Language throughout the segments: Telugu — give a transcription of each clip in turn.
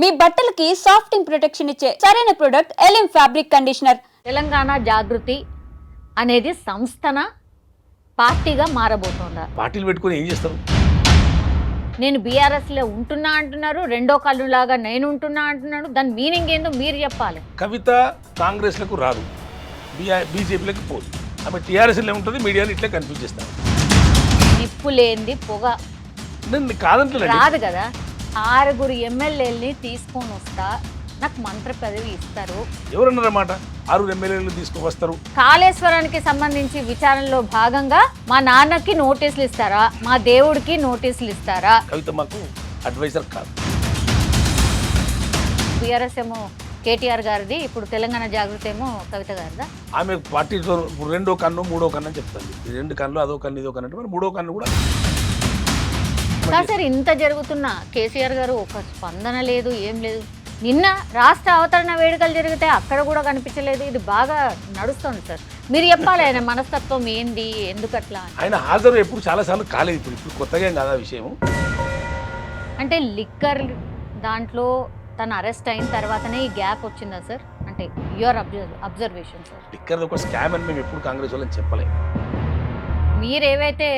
మీ బట్టలకి సాఫ్టింగ్ ప్రొటెక్షన్ ఇచ్చే సరైన ప్రొడక్ట్ ఎలిమ్ ఫ్యాబ్రిక్ కండిషనర్. తెలంగాణ జాగృతి అనేది సంస్థన పార్టీగా మారబోతోందా? పార్టీలు పెట్టుకుని ఏం చేస్తారు? నేను బీఆర్ఎస్లో ఉంటున్నా అంటున్నారు, రెండో కళ్ళు లాగా నేను ఉంటున్నా అంటున్నాను. దాని మీనింగ్ ఏందో మీరు చెప్పాలి. కవిత కాంగ్రెస్లకు రాదు, బీజేపీలకు పోదు. ఆమె టీఆర్ఎస్లో ఉంటుంది, మీడియాలో ఇట్లా కన్ఫ్యూజ్ చేస్తారు. నిప్పు లేనిది పొగ నేను కాదంటలేదు. రాదు కదా. 6 ఎమ్మెల్యేలని తీసుకొని వస్తా, నాకు మంత్రి పదవి ఇస్తారు. ఎవరన్నారన్నమాట 6 ఎమ్మెల్యేలు తీసుకువస్తారు? కాళేశ్వరానికి సంబంధించి విచారణలో భాగంగా మా నాన్నకి నోటీసులు ఇస్తారా, మా దేవుడికి నోటీసులు ఇస్తారా? కవిత మాకు అడ్వైజర్ కాదు. బీఆర్ఎస్ ఏమో కేటీఆర్ గారిది, ఇప్పుడు తెలంగాణ జాగృతి ఏమో కవిత గారిదా? ఆమె పార్టీలో రెండో కన్ను మూడో కన్ను అని చెప్తాను. 2 కన్నులు అదో కన్ను ఇదో కన్ను అంటే మరి మూడో కన్ను కూడా సార్. ఇంత జరుగుతున్నా కేసీఆర్ గారు ఒక స్పందన లేదు, ఏం లేదు. నిన్న రాష్ట్ర అవతరణ వేడుకలు జరిగితే అక్కడ కూడా కనిపించలేదు. ఇది బాగా నడుస్తుంది సార్. మీరు చెప్పాలి ఆయన మనస్తత్వం ఏంది, ఎందుకట్లా? ఆయన హాజరు ఎప్పుడు చాలాసార్లు కాలేదు. ఇప్పుడు కొత్తగా కాదా విషయం. అంటే లిక్కర్ దాంట్లో తను అరెస్ట్ అయిన తర్వాతనే ఈ గ్యాప్ వచ్చిందా సార్? అంటే యువర్ అబ్జర్వేషన్ సార్. లిక్కర్ ఒక స్కామ్ అని మేము ఎప్పుడు కాంగ్రెస్ వాళ్ళని చెప్పలేము. మీరు ఏవైతే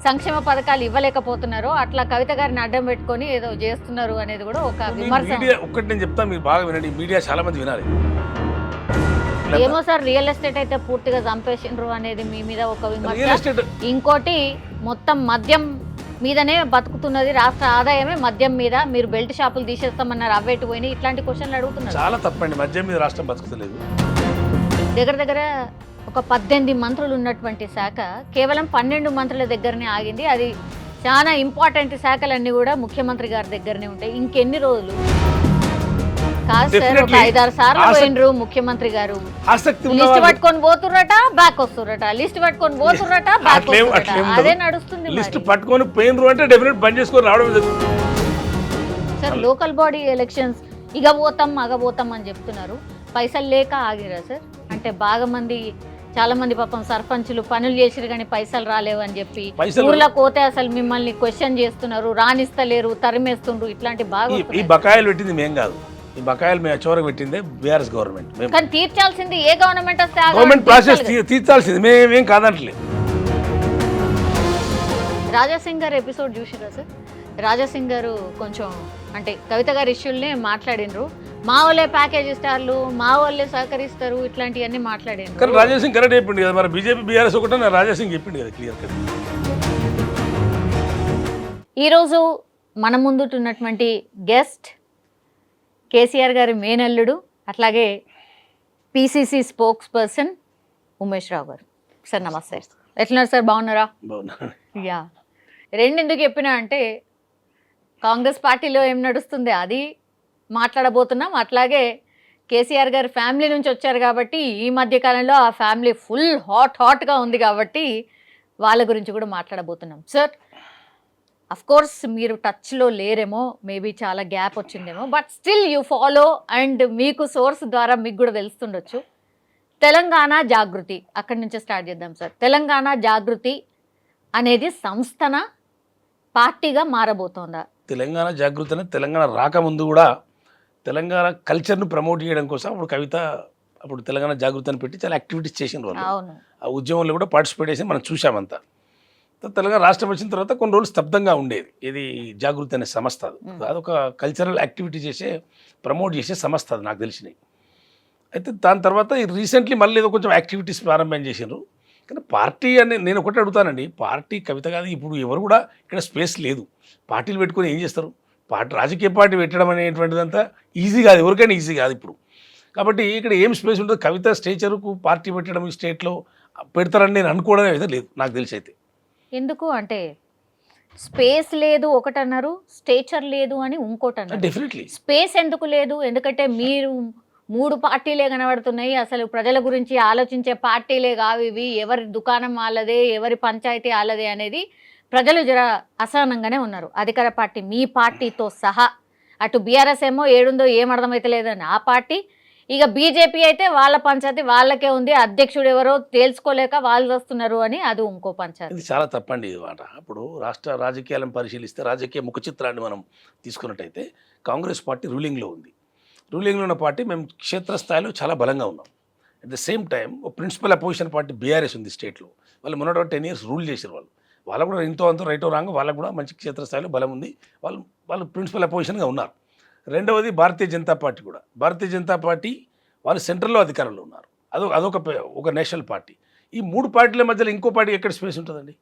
సంక్షేమ పథకాలు ఇవ్వలేకపోతున్నారో అట్లా కవిత గారిని అడ్డం పెట్టుకొని ఏదో చేస్తున్నారు అనేది కూడా ఒక విమర్శ. మీడియా ఒక్కటి నేను చెప్తాను, మీరు బాగా వినండి. మీడియా చాలా మంది వినాలి. ఏమో సార్, రియల్ ఎస్టేట్ అయితే పూర్తిగా చంపేసిండ్రు అనేది మీ మీద ఒక రియల్ విమర్శ. ఎస్టేట్ ఇంకోటి మొత్తం మద్యం మీదనే బతుకుతున్నది, రాష్ట్ర ఆదాయమే మద్యం మీద. మీరు బెల్ట్ షాపులు తీసేస్తామన్నారు, అవ్వేటి పోయినాయి. ఇట్లాంటి క్వశ్చన్లు అడుగుతున్నారు. చాలా తప్పండి. మద్యం మీద రాష్ట్రం బతుకుతలేదు. దగ్గర ఒక 18 మంత్రులు ఉన్నటువంటి శాఖ కేవలం 12 మంత్రుల దగ్గరనే ఆగింది. అది చాలా ఇంపార్టెంట్ శాఖలన్నీ కూడా ముఖ్యమంత్రి గారి దగ్గరనే ఉంటాయి. ఇంకెన్ని రోజులు కాదు సార్, ఒక 5-6 సార్లు పోయినరు ముఖ్యమంత్రి గారు. లిస్ట్ పట్టుకొని పోతుర్రట, బ్యాక్ వస్తుర్రట, లిస్ట్ పట్టుకొని పోతుర్రట, బ్యాక్ వస్తుర్రట. అదే నడుస్తుంది. లిస్ట్ పట్టుకొని పోయినరు అంటే డెఫినెట్ బంద్ చేసుకొని రావడం సార్. లోకల్ బాడీ ఎలక్షన్స్ ఇగ పోతాం అగ పోతాం అని చెప్తున్నారు. పైసలు లేక ఆగిరా సార్? అంటే బాగా మంది, చాలా మంది పాపం సర్పంచులు పనులు చేసిరు కానీ పైసలు రాలేవు అని చెప్పి ఊర్లోకి పోతే అసలు మిమ్మల్ని క్వశ్చన్ చేస్తున్నారు, రాణిస్తలేరు, తరిమేస్తుండ్రు. ఇట్లాంటి బాగా ఈ బకాయిలు పెట్టింది మేం కాదు. ఈ బకాయిలు మేము చివరికి పెట్టిందే బీఆర్ఎస్ గవర్నమెంట్. కానీ తీర్చాల్సింది ఏ గవర్నమెంట్ వస్తే గవర్నమెంట్ ప్రాసెస్ తీర్చాల్సింది మేమేం కాదంటలేదు. రాజాసింగ్ గారు ఎపిసోడ్ చూసిరా సార్? రాజాసింగ్ గారు కొంచెం అంటే కవిత గారి ఇష్యూల్నే మాట్లాడినరు. మా వాళ్ళే ప్యాకేజ్ ఇస్తార్లు, మా వాళ్ళే సహకరిస్తారు, ఇట్లాంటివన్నీ మాట్లాడారు. కానీ రాజాసింగ్ కరెక్ట్ చెప్పింది కదా. మరి బీజేపీ బీఆర్ఎస్ ఒకటే రాజాసింగ్ చెప్పింది కదా క్లియర్ కట్. ఈరోజు మన ముందున్నటువంటి గెస్ట్ కేసీఆర్ గారి మేనల్లుడు, అట్లాగే పిసిసి స్పోక్స్ పర్సన్ ఉమేష్ రావు గారు. సార్ నమస్తే. ఎట్లున్నారు సార్? బాగున్నారా? యా. ఎందుకు చెప్పినా అంటే కాంగ్రెస్ పార్టీలో ఏం నడుస్తుంది అది మాట్లాడబోతున్నాం. అట్లాగే కేసీఆర్ గారి ఫ్యామిలీ నుంచి వచ్చారు కాబట్టి ఈ మధ్య కాలంలో ఆ ఫ్యామిలీ ఫుల్ హాట్గా ఉంది కాబట్టి వాళ్ళ గురించి కూడా మాట్లాడబోతున్నాం. సార్ కోర్స్ మీరు టచ్లో లేరేమో, మేబీ చాలా గ్యాప్ వచ్చిందేమో, but still you follow and మీకు సోర్స్ ద్వారా మీకు కూడా తెలుస్తుండొచ్చు. తెలంగాణ జాగృతి, అక్కడి నుంచే స్టార్ట్ చేద్దాం సార్. తెలంగాణ జాగృతి అనేది సంస్థన పార్టీగా మారబోతోందా? తెలంగాణ జాగృతి అనేది తెలంగాణ రాకముందు కూడా తెలంగాణ కల్చర్ను ప్రమోట్ చేయడం కోసం అప్పుడు కవిత అప్పుడు తెలంగాణ జాగృతి అని పెట్టి చాలా యాక్టివిటీస్ చేసిన వాళ్ళు. ఆ ఉద్యమంలో కూడా పార్టిసిపేట్ చేసి మనం చూసామంతా. తెలంగాణ రాష్ట్రం వచ్చిన తర్వాత కొన్ని రోజులు స్తబ్దంగా ఉండేది. ఇది జాగృతి అనే సంస్థ. అదొక కల్చరల్ యాక్టివిటీ చేసే ప్రమోట్ చేసే సంస్థ అది నాకు తెలిసినవి. అయితే దాని తర్వాత రీసెంట్లీ మళ్ళీ ఏదో కొంచెం యాక్టివిటీస్ ప్రారంభం చేసినారు. కానీ పార్టీ అని నేను ఒకటి అడుగుతానండి, పార్టీ కవిత కాదు. ఇప్పుడు ఎవరు కూడా ఇక్కడ స్పేస్ లేదు. పార్టీలు పెట్టుకొని ఏం చేస్తారు? రాజకీయ పార్టీ పెట్టడం అనేటువంటిదంతా ఈజీ కాదు, ఎవరికైనా ఈజీ కాదు ఇప్పుడు. కాబట్టి ఇక్కడ ఏం స్పేస్ ఉంటుంది? కవిత స్టేచర్కు పార్టీ పెట్టడం ఈ స్టేట్లో పెడతారని నేను అనుకోవడం అయితే లేదు నాకు తెలిసి. అయితే ఎందుకు అంటే స్పేస్ లేదు ఒకటి అన్నారు, స్టేచర్ లేదు అని ఇంకోటి అన్నారు. డెఫినెట్లీ స్పేస్ ఎందుకు లేదు? ఎందుకంటే మీరు 3 పార్టీలే కనబడుతున్నాయి. అసలు ప్రజల గురించి ఆలోచించే పార్టీలే కావు ఇవి. ఎవరి దుకాణం వాళ్ళదే, ఎవరి పంచాయతీ వాళ్ళదే అనేది ప్రజలు జర అసహనంగానే ఉన్నారు. అధికార పార్టీ మీ పార్టీతో సహా. అటు బీఆర్ఎస్ ఏమో ఏడుందో ఏం అర్థమైతే లేదని ఆ పార్టీ, ఇక బీజేపీ అయితే వాళ్ళ పంచాయతీ వాళ్ళకే ఉంది, అధ్యక్షుడు ఎవరో తేల్చుకోలేక వాళ్ళు వస్తున్నారు అని అది ఇంకో పంచాయతీ. ఇది చాలా తప్పండి ఇది మాట. ఇప్పుడు రాష్ట్ర రాజకీయాలను పరిశీలిస్తే రాజకీయ ముఖ చిత్రాన్ని మనం తీసుకున్నట్టయితే కాంగ్రెస్ పార్టీ రూలింగ్లో ఉంది. రూలింగ్లో ఉన్న పార్టీ మేము క్షేత్రస్థాయిలో చాలా బలంగా ఉన్నాం. At the same time principal opposition party BRS ఉంది స్టేట్లో. వాళ్ళు మొన్నటి 10 years రూల్ చేశారు. వాళ్ళు కూడా ఇంతో అంతో రైటో రాంగో వాళ్ళకు కూడా మంచి క్షేత్రస్థాయిలో బలం ఉంది. వాళ్ళు ప్రిన్సిపల్ అపోజిషన్గా ఉన్నారు. రెండవది భారతీయ జనతా పార్టీ కూడా. భారతీయ జనతా పార్టీ వాళ్ళు సెంట్రల్లో అధికారంలో ఉన్నారు. అదొక నేషనల్ పార్టీ. ఈ 3 పార్టీల మధ్యలో ఇంకో పార్టీ ఎక్కడ స్పేస్ ఉంటుందండి?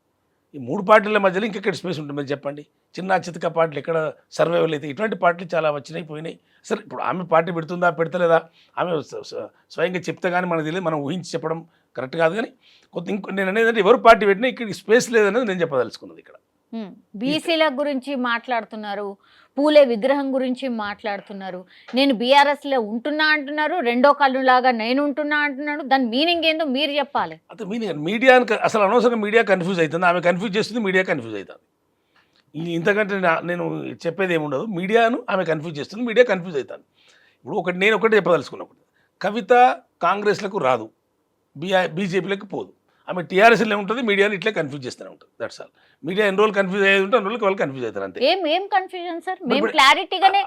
ఈ 3 పార్టీల మధ్యలో ఇంకెక్కడ స్పేస్ ఉంటుంది మీరు చెప్పండి? చిన్న చితక పార్టీలు ఎక్కడ సర్వైవల్ అయితే? ఇటువంటి పార్టీలు చాలా వచ్చినాయి పోయినాయి. సరే ఇప్పుడు ఆమె పార్టీ పెడుతుందా పెడతలేదా ఆమె స్వయంగా చెప్తే కానీ మనకు తెలియదు, మనం ఊహించి చెప్పడం కరెక్ట్ కాదు. కానీ నేను అనేది ఎవరు పార్టీ పెట్టినా ఇక్కడ స్పేస్ లేదనేది నేను చెప్పదలుచుకున్నది. ఇక్కడ బీసీల గురించి మాట్లాడుతున్నారు, పూలే విగ్రహం గురించి మాట్లాడుతున్నారు, నేను బీఆర్ఎస్లో ఉంటున్నా అంటున్నారు, రెండో కళ్ళు లాగా నేను ఉంటున్నా అంటున్నాడు. దాని మీనింగ్ ఏందో మీరు చెప్పాలి. అంతే మీనింగ్. మీడియా అసలు అనవసరంగా మీడియా కన్ఫ్యూజ్ అవుతుంది. ఆమె కన్ఫ్యూజ్ చేస్తుంది, మీడియా కన్ఫ్యూజ్ అవుతుంది. ఇంతకంటే నేను చెప్పేది ఏముండదు. మీడియాను ఆమె కన్ఫ్యూజ్ చేస్తుంది, మీడియా కన్ఫ్యూజ్ అవుతాను. ఇప్పుడు నేను ఒకటి చెప్పదలుచుకున్నప్పుడు కవిత కాంగ్రెస్లకు రాదు, బీజేపీలకు పోదు. ఆమె టీఆర్ఎస్లో ఉంటుంది, మీడియాని ఇట్లా కన్ఫ్యూజ్ చేస్తూనే ఉంటుంది. That's all. మీడియా ఎన్ని రోజులు కన్ఫ్యూజ్ అయ్యేది ఉంటే అన్ని రోజులు వాళ్ళు కన్ఫ్యూజ్ అవుతారు అంతే. ఏం కన్ఫ్యూజన్ సార్? మేము క్లారిటీగానే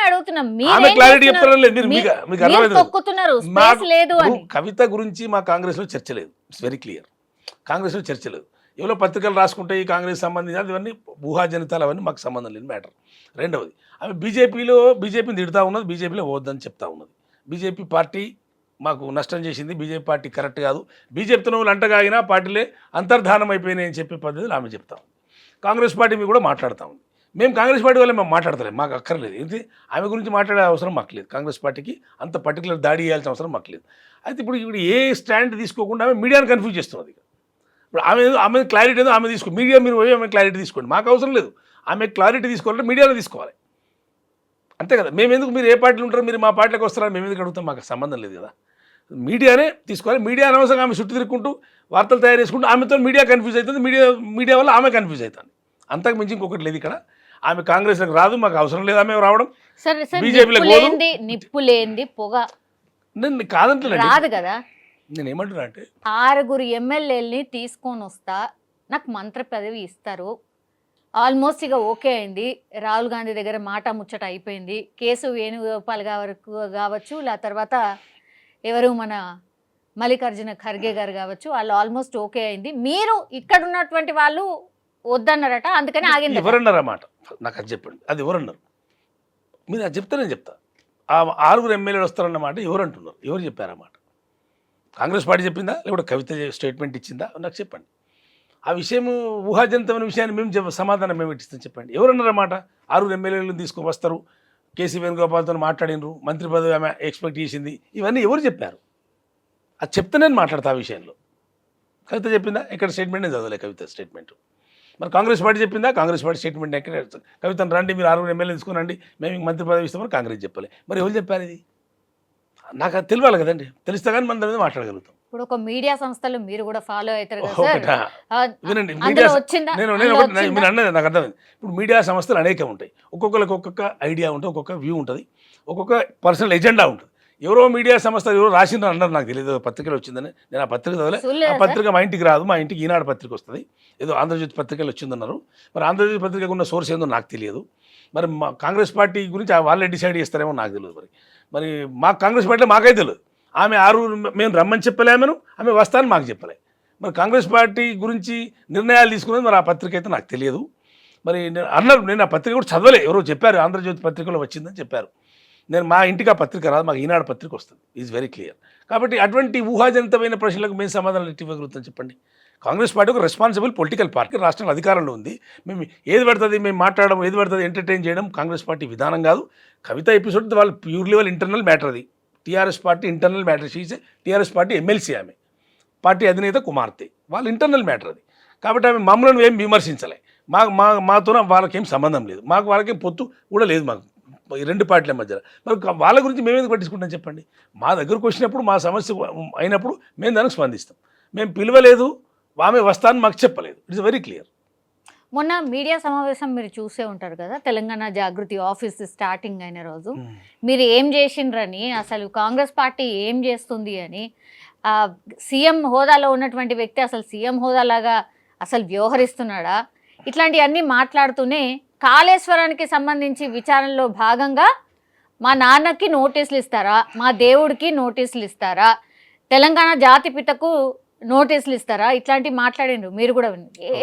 అడుగుతున్నాం. ఆమె క్లారిటీ చెప్తారా లేదు? మీకు అర్థమైంది లేదు అని. కవిత గురించి మా కాంగ్రెస్లో చర్చ లేదు. It's very clear. కాంగ్రెస్లో చర్చ లేదు. ఎవరో పత్రికలు రాసుకుంటే ఈ కాంగ్రెస్ సంబంధించి ఇవన్నీ ఊహాజనితాలు, అవన్నీ మాకు సంబంధం లేని మ్యాటర్. రెండవది ఆమె బీజేపీని తిడుతూ ఉన్నది, బీజేపీలో పోవద్దని చెప్తా ఉన్నది. బీజేపీ పార్టీ మాకు నష్టం చేసింది, బీజేపీ పార్టీ కరెక్ట్ కాదు, బీజేపీతో నువ్వు అంటగాగినా పార్టీలే అంతర్ధానం అయిపోయినాయి అని చెప్పే పద్ధతులు ఆమె చెప్తా ఉంది. కాంగ్రెస్ పార్టీ మీద కూడా మాట్లాడుతూ ఉంది. మేము కాంగ్రెస్ పార్టీ వల్ల మేము మాట్లాడతలేము, మాకు అక్కర్లేదు. ఏంటి ఆమె గురించి మాట్లాడే అవసరం మాకు లేదు. కాంగ్రెస్ పార్టీకి అంత పర్టికులర్ దాడి చేయాల్సిన అవసరం మాకు లేదు. అయితే ఇప్పుడు ఏ స్టాండ్ తీసుకోకుండా ఆమె మీడియాని కన్ఫ్యూజ్ చేస్తున్నది. ఇప్పుడు ఆమె క్లారిటీ ఏదో ఆమె మీడియా మీరు పోయి ఆమె క్లారిటీ తీసుకోండి, మాకు అవసరం లేదు. ఆమె క్లారిటీ తీసుకోవాలంటే మీడియాలో తీసుకోవాలి, అంతే కదా. మేము ఎందుకు మీరు ఏ పార్టీలు ఉంటారో మీరు మా పార్టీలకు వస్తారని మేము ఎందుకు అడుగుతాం? మాకు సంబంధం లేదు కదా. మీడియానే తీసుకోవాలి. మీడియా అనవసరంగా ఆమె చుట్టూ తిరుగుకుంటూ వార్తలు తయారు చేసుకుంటూ ఆమెతో మీడియా కన్ఫ్యూజ్ అవుతుంది, మీడియా వల్ల ఆమె కన్ఫ్యూజ్ అవుతుంది. అంతకు మించి ఇంకొకటి లేదు ఇక్కడ. ఆమె కాంగ్రెస్లకు రాదు, మాకు అవసరం లేదు ఆమె రావడం. బీజేపీలో నిప్పు లేనిది పొగ నేను కాదంటే రాదు కదా. నేను ఏమంటున్నా అంటే 6 ఎమ్మెల్యేలని తీసుకొని వస్తా, నాకు మంత్ర పదవి ఇస్తారు, ఆల్మోస్ట్ ఇక ఓకే అయింది, రాహుల్ గాంధీ దగ్గర మాట ముచ్చట అయిపోయింది, కేసు వేణుగోపాల్ కావచ్చు, ఆ తర్వాత ఎవరు మన మల్లికార్జున ఖర్గే గారు కావచ్చు, వాళ్ళు ఆల్మోస్ట్ ఓకే అయింది, మీరు ఇక్కడ ఉన్నటువంటి వాళ్ళు వద్దన్నారట, అందుకని ఆగింది. ఎవరన్నారన్నమాట నాకు అది చెప్పండి. అది ఎవరన్నారు? మీరు అది చెప్తే నేను చెప్తా. ఆ 6 ఎమ్మెల్యేలు వస్తారన్నమాట ఎవరు అంటున్నారు? ఎవరు చెప్పారన్నమాట? కాంగ్రెస్ పార్టీ చెప్పిందా లేకపోతే కవిత స్టేట్మెంట్ ఇచ్చిందా? నాకు చెప్పండి. ఆ విషయం ఊహాజనితమైన విషయాన్ని మేము సమాధానం మేము ఇస్తాం, చెప్పండి. ఎవరన్నారన్నమాట? 6 ఎమ్మెల్యేలను తీసుకువస్తారు, కేసీ వేణుగోపాల్తో మాట్లాడినరు, మంత్రి పదవి ఆమె ఎక్స్పెక్ట్ చేసింది, ఇవన్నీ ఎవరు చెప్పారు? అది చెప్తే నేను మాట్లాడతా ఆ విషయంలో. కవిత చెప్పిందా? ఇక్కడ స్టేట్మెంట్ నేను చదవలే కవిత స్టేట్మెంట్. మరి కాంగ్రెస్ పార్టీ చెప్పిందా? కాంగ్రెస్ పార్టీ స్టేట్మెంట్ ఎక్కడ? కవితను రండి మీరు 6 ఎమ్మెల్యేలు తీసుకురండి, మేము మంత్రి పదవి ఇస్తామని కాంగ్రెస్ చెప్పలే. మరి ఎవరు చెప్పారు ఇది? నాకు అది తెలియాలి కదండి. తెలిస్తే కానీ మన మీద మాట్లాడగలుగుతాం. ఇప్పుడు ఒక మీడియా సంస్థలు మీరు కూడా ఫాలో అవుతారు వినండి, మీడియా నేను మీరు అన్నది నాకు అర్థమైంది. ఇప్పుడు మీడియా సంస్థలు అనేకం ఉంటాయి, ఒక్కొక్కరికి ఒక్కొక్క ఐడియా ఉంటుంది, ఒక్కొక్క వ్యూ ఉంటుంది, ఒక్కొక్క పర్సనల్ ఎజెండా ఉంటుంది. ఎవరో మీడియా సంస్థ ఎవరో రాసిండ్రు అన్నారు, నాకు తెలియదు పత్రికలు వచ్చిందని. నేను ఆ పత్రిక చదవలే. ఆ పత్రిక మా ఇంటికి రాదు, మా ఇంటికి ఈనాడు పత్రిక వస్తుంది, ఏదో ఆంధ్రజ్యోతి పత్రికలు వచ్చిందన్నారు. మరి ఆంధ్రజ్యోతి పత్రికకు ఉన్న సోర్స్ ఏందో నాకు తెలియదు. మరి మా కాంగ్రెస్ పార్టీ గురించి వాళ్ళే డిసైడ్ చేస్తారేమో నాకు తెలియదు. మరి మా కాంగ్రెస్ పార్టీలో మాకైతే తెలియదు. ఆమె 6 మేము రమ్మని చెప్పలేమను, ఆమె వస్తానని మాకు చెప్పలే. మరి కాంగ్రెస్ పార్టీ గురించి నిర్ణయాలు తీసుకున్నది మరి ఆ పత్రిక అయితే నాకు తెలియదు. మరి అన్నారు, నేను ఆ పత్రిక కూడా చదవలే, ఎవరో చెప్పారు ఆంధ్రజ్యోతి పత్రికలో వచ్చిందని చెప్పారు. నేను మా ఇంటికి ఆ పత్రిక రాదు, మాకు ఈనాడు పత్రిక వస్తుంది, ఈజ్ వెరీ క్లియర్. కాబట్టి అటువంటి ఊహాజనితమైన ప్రశ్నలకు మేము సమాధానాలు ఎట్టి ఇవ్వగలుగుతాం చెప్పండి? కాంగ్రెస్ పార్టీ ఒక రెస్పాన్సిబుల్ పొలిటికల్ పార్టీ, రాష్ట్రంలో అధికారంలో ఉంది. మేము ఏది పడుతుంది మేము మాట్లాడడం, ఏది పడుతుంది ఎంటర్టైన్ చేయడం కాంగ్రెస్ పార్టీ విధానం కాదు. కవిత ఎపిసోడ్ వాళ్ళు ప్యూర్లీ వాళ్ళ ఇంటర్నల్ మ్యాటర్. అది TRS party internal matter. She's a TRS party MLC, ఆమె పార్టీ అధినేత కుమార్తె, వాళ్ళ ఇంటర్నల్ మ్యాటర్ అది. కాబట్టి ఆమె మమ్మల్ని ఏం విమర్శించలే. మాతో వాళ్ళకేం సంబంధం లేదు, మాకు వాళ్ళకేం పొత్తు కూడా లేదు మాకు ఈ 2 పార్టీల మధ్యలో. మరి వాళ్ళ గురించి మేము ఎందుకు పట్టించుకుంటాం చెప్పండి? మా దగ్గరకు వచ్చినప్పుడు మా సమస్య అయినప్పుడు మేము దానికి స్పందిస్తాం. మేము పిలవలేదు, ఆమె వస్తానని మాకు చెప్పలేదు. It's very clear. మొన్న మీడియా సమావేశం మీరు చూసే ఉంటారు కదా, తెలంగాణ జాగృతి ఆఫీస్ స్టార్టింగ్ అయిన రోజు మీరు ఏం చేసిండ్రని, అసలు కాంగ్రెస్ పార్టీ ఏం చేస్తుంది అని, సీఎం హోదాలో ఉన్నటువంటి వ్యక్తి అసలు సీఎం హోదాలాగా అసలు వ్యవహరిస్తున్నాడా, ఇట్లాంటివన్నీ మాట్లాడుతూనే కాళేశ్వరానికి సంబంధించి విచారణలో భాగంగా మా నాన్నకి నోటీసులు ఇస్తారా, మా దేవుడికి నోటీసులు ఇస్తారా, తెలంగాణ జాతిపితకు నోటీసులు ఇస్తారా, ఇట్లాంటివి మాట్లాడిండ్రు. మీరు కూడా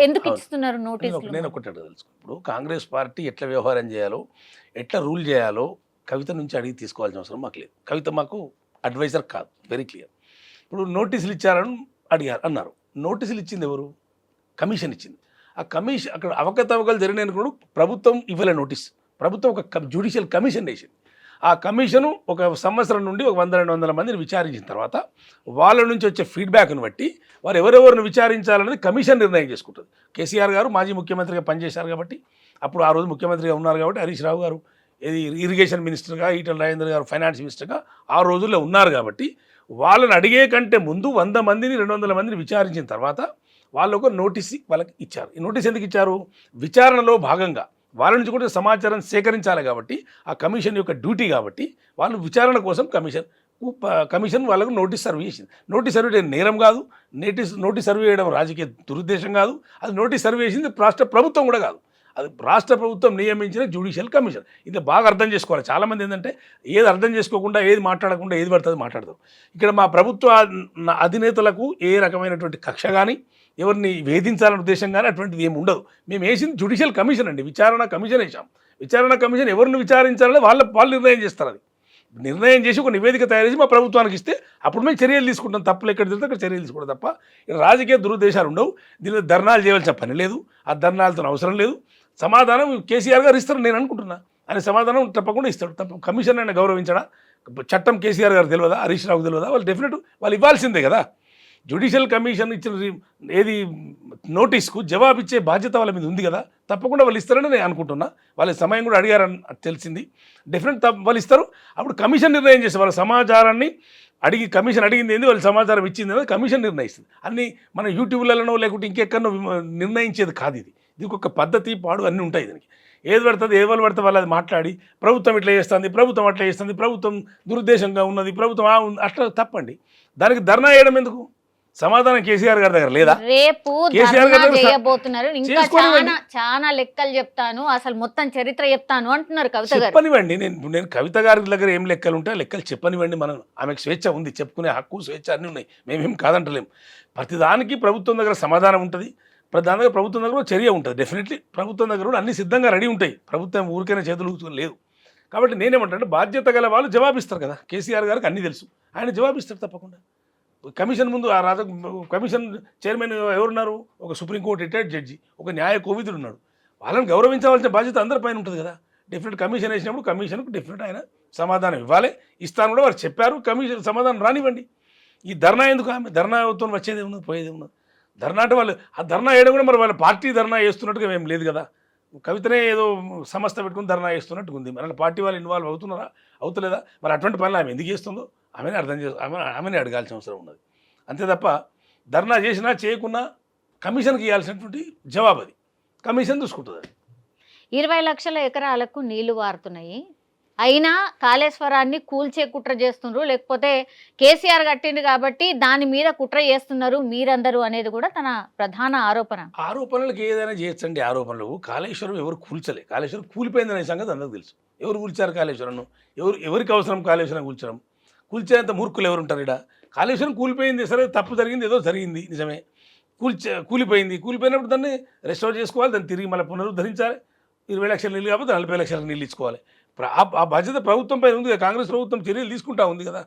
ఎందుకు ఇస్తున్నారు నోటీసులు? నేను ఒకటి తెలుసు, ఇప్పుడు కాంగ్రెస్ పార్టీ ఎట్లా వ్యవహారం చేయాలో, ఎట్లా రూల్ చేయాలో కవిత నుంచి అడిగి తీసుకోవాల్సిన అవసరం మాకు లేదు. కవిత మాకు అడ్వైజర్ కాదు, వెరీ క్లియర్. ఇప్పుడు నోటీసులు ఇచ్చారని అడిగారు అన్నారు. నోటీసులు ఇచ్చింది ఎవరు? కమిషన్ ఇచ్చింది. ఆ కమిషన్ అక్కడ అవకతవకలు జరిగిన కూడా ప్రభుత్వం ఇవ్వలే నోటీస్. ప్రభుత్వం ఒక జ్యుడిషియల్ కమిషన్ వేసింది. ఆ కమిషను ఒక సంవత్సరం నుండి ఒక 100-200 మందిని విచారించిన తర్వాత వాళ్ళ నుంచి వచ్చే ఫీడ్బ్యాక్ను బట్టి వారు ఎవరెవరిని విచారించాలనేది కమిషన్ నిర్ణయం చేసుకుంటుంది. కేసీఆర్ గారు మాజీ ముఖ్యమంత్రిగా పనిచేశారు కాబట్టి, అప్పుడు ఆ రోజు ముఖ్యమంత్రిగా ఉన్నారు కాబట్టి, హరీష్ రావు గారు ఇరిగేషన్ మినిస్టర్గా, ఈటల రాజేందర్ గారు ఫైనాన్స్ మినిస్టర్గా ఆ రోజుల్లో ఉన్నారు కాబట్టి, వాళ్ళని అడిగే కంటే ముందు 100 మందిని 200 మందిని విచారించిన తర్వాత వాళ్ళు ఒక నోటీస్ వాళ్ళకి ఇచ్చారు. ఈ నోటీస్ ఎందుకు ఇచ్చారు? విచారణలో భాగంగా వాళ్ళ నుంచి కూడా సమాచారం సేకరించాలి కాబట్టి, ఆ కమిషన్ యొక్క డ్యూటీ కాబట్టి, వాళ్ళు విచారణ కోసం కమిషన్ వాళ్ళకు నోటీస్ సర్వ్ చేసింది. నోటీస్ సర్వ్ చేయడం నేరం కాదు, నోటీస్ సర్వ్ చేయడం రాజకీయ దురుద్దేశం కాదు. అది నోటీస్ సర్వ్ చేసింది రాష్ట్ర ప్రభుత్వం కూడా కాదు, అది రాష్ట్ర ప్రభుత్వం నియమించిన జ్యుడిషియల్ కమిషన్. ఇది బాగా అర్థం చేసుకోవాలి. చాలామంది ఏంటంటే ఏది అర్థం చేసుకోకుండా, ఏది మాట్లాడకుండా ఏది పడుతుంది మాట్లాడతారు. ఇక్కడ మా ప్రభుత్వ అధినేతలకు ఏ రకమైనటువంటి కక్ష కానీ, ఎవరిని వేధించాలనే ఉద్దేశం కానీ అటువంటిది ఏమి ఉండదు. మేము వేసింది జ్యుడిషియల్ కమిషన్ అండి, విచారణ కమిషన్ వేసాం. విచారణ కమిషన్ ఎవరిని విచారించాలని వాళ్ళు నిర్ణయం చేస్తారు. అది నిర్ణయం చేసి ఒక నివేదిక తయారు చేసి మా ప్రభుత్వానికి ఇస్తే అప్పుడు మేము చర్యలు తీసుకుంటాం. తప్పులు ఎక్కడ తెలిస్తే అక్కడ చర్యలు తీసుకుంటాం తప్ప రాజకీయ దురుద్దేశాలు ఉండవు. దీనిలో ధర్నాలు చేయవలసిన పని లేదు, ఆ ధర్నాలతో అవసరం లేదు. సమాధానం కేసీఆర్ గారు ఇస్తారు నేను అనుకుంటున్నా. ఆయన సమాధానం తప్పకుండా ఇస్తాడు. కమిషన్ ఆయన గౌరవించడా? చట్టం కేసీఆర్ గారు తెలియదా, హరీష్ రావుకు తెలియదా? వాళ్ళు డెఫినెట్ వాళ్ళు ఇవ్వాల్సిందే కదా. జ్యుడిషియల్ కమిషన్ ఇచ్చిన ఏది నోటీస్కు జవాబిచ్చే బాధ్యత వాళ్ళ మీద ఉంది కదా, తప్పకుండా వాళ్ళు ఇస్తారని నేను అనుకుంటున్నా. వాళ్ళ సమయం కూడా అడిగారని తెలిసింది. డెఫినెట్ వాళ్ళు ఇస్తారు. అప్పుడు కమిషన్ నిర్ణయం చేస్తే వాళ్ళ సమాచారాన్ని కమిషన్ అడిగింది ఏంది, వాళ్ళు సమాచారం ఇచ్చింది అనేది కమిషన్ నిర్ణయిస్తుంది. అన్నీ మన యూట్యూబ్లలోనో లేకుంటే ఇంకెక్కడో నిర్ణయించేది కాదు. ఇది ఒక పద్ధతి పాడు అన్నీ ఉంటాయి. దీనికి ఏది పడుతుంది, ఏ వాళ్ళు పడితే వాళ్ళు అది మాట్లాడి ప్రభుత్వం ఇట్లా చేస్తుంది, ప్రభుత్వం అట్లా చేస్తుంది, ప్రభుత్వం దురుద్దేశంగా ఉన్నది, ప్రభుత్వం అట్లా తప్పండి. దానికి ధర్నా వేయడం ఎందుకు? సమాధానం కేసీఆర్ గారి దగ్గర లేదా? రేపు చేయబోతున్నారు. ఇంకా చాలా లెక్కలు చెప్తాను, అసలు మొత్తం చరిత్ర చెప్తాను అంటున్నారు కవిత గారు. చెప్పనివ్వండి. నేను కవిత గారి దగ్గర ఏం లెక్కలు ఉంటాయి, లెక్కలు చెప్పనివ్వండి. మనం ఆమెకు స్వేచ్ఛ ఉంది, చెప్పుకునే హక్కు స్వేచ్ఛ అన్నీ ఉన్నాయి. మేమేం కాదంటలేం. ప్రతిదానికి ప్రభుత్వం దగ్గర సమాధానం ఉంటుంది, ప్రతి దాని దగ్గర ప్రభుత్వం దగ్గర చర్య ఉంటుంది. డెఫినెట్లీ ప్రభుత్వం దగ్గర కూడా అన్ని సిద్ధంగా రెడీ ఉంటాయి. ప్రభుత్వం ఊరికైనా చేతులు లేదు. కాబట్టి నేనేమంటే బాధ్యత గల వాళ్ళు జవాబిస్తారు కదా. కేసీఆర్ గారికి అన్నీ తెలుసు, ఆయన జవాబిస్తారు తప్పకుండా. కమిషన్ ముందు కమిషన్ చైర్మన్ ఎవరున్నారు? ఒక సుప్రీంకోర్టు రిటైర్డ్ జడ్జి, ఒక న్యాయ కోవిదుడు ఉన్నాడు. వాళ్ళని గౌరవించవలసిన బాధ్యత అందరిపైన ఉంటుంది కదా. డెఫినెట్ కమిషన్ వేసినప్పుడు కమిషన్కు డెఫినెట్ ఆయన సమాధానం ఇవ్వాలి. ఇస్తాను కూడా వారు చెప్పారు. కమిషన్ సమాధానం రానివ్వండి. ఈ ధర్నా ఎందుకు? ఆమె ధర్నాతో వచ్చేది ఉన్నది, పోయేది ఉన్నది. ధర్నా అంటే వాళ్ళు ఆ ధర్నా వేయడం కూడా మరి వాళ్ళ పార్టీ ధర్నా చేస్తున్నట్టుగా ఏం లేదు కదా. కవితనే ఏదో సంస్థ పెట్టుకుని ధర్నా చేస్తున్నట్టుగా ఉంది. మరి పార్టీ వాళ్ళు ఇన్వాల్వ్ అవుతున్నారా, అవుతలేదా? మరి అటువంటి పనులు ఆమె ఎందుకు చేస్తుందో ఆమెనే అర్థం ఆమెనే అడగాల్సిన అవసరం ఉన్నది. అంతే తప్ప ధర్నా చేసినా చేయకున్నా కమిషన్కి ఇవ్వాల్సినటువంటి జవాబు అది కమిషన్ చూసుకుంటుంది. అది 20 లక్షల ఎకరాలకు నీళ్లు వారుతున్నాయి, అయినా కాళేశ్వరాన్ని కూల్చే కుట్ర చేస్తున్నారు, లేకపోతే కేసీఆర్ కట్టిండు కాబట్టి దాని మీద కుట్ర చేస్తున్నారు మీరందరూ అనేది కూడా తన ప్రధాన ఆరోపణ. ఆరోపణలకు ఏదైనా చేయొచ్చండి. ఆరోపణలు కాళేశ్వరం ఎవరు కూల్చలే. కాళేశ్వరం కూలిపోయిందనే సంగతి అందరికీ తెలుసు. ఎవరు కూల్చారు కాళేశ్వరంను? ఎవరికి అవసరం కాళేశ్వరం కూల్చడం? కూల్చేంత మూర్ఖులు ఎవరు ఉంటారు ఇక్కడ? కాళేశ్వరం కూలిపోయింది, సరే తప్పు జరిగింది, ఏదో జరిగింది నిజమే. కూలిపోయినప్పుడు దాన్ని రెస్టోర్ చేసుకోవాలి, దాన్ని తిరిగి మళ్ళీ పునరుద్ధరించాలి. 20 లక్షల నీళ్ళు కాబట్టి 40 లక్షల నీళ్ళు ఇచ్చుకోవాలి. ఆ బాధ్యత ప్రభుత్వంపై ఉంది. కాంగ్రెస్ ప్రభుత్వం చర్యలు తీసుకుంటా ఉంది కదా.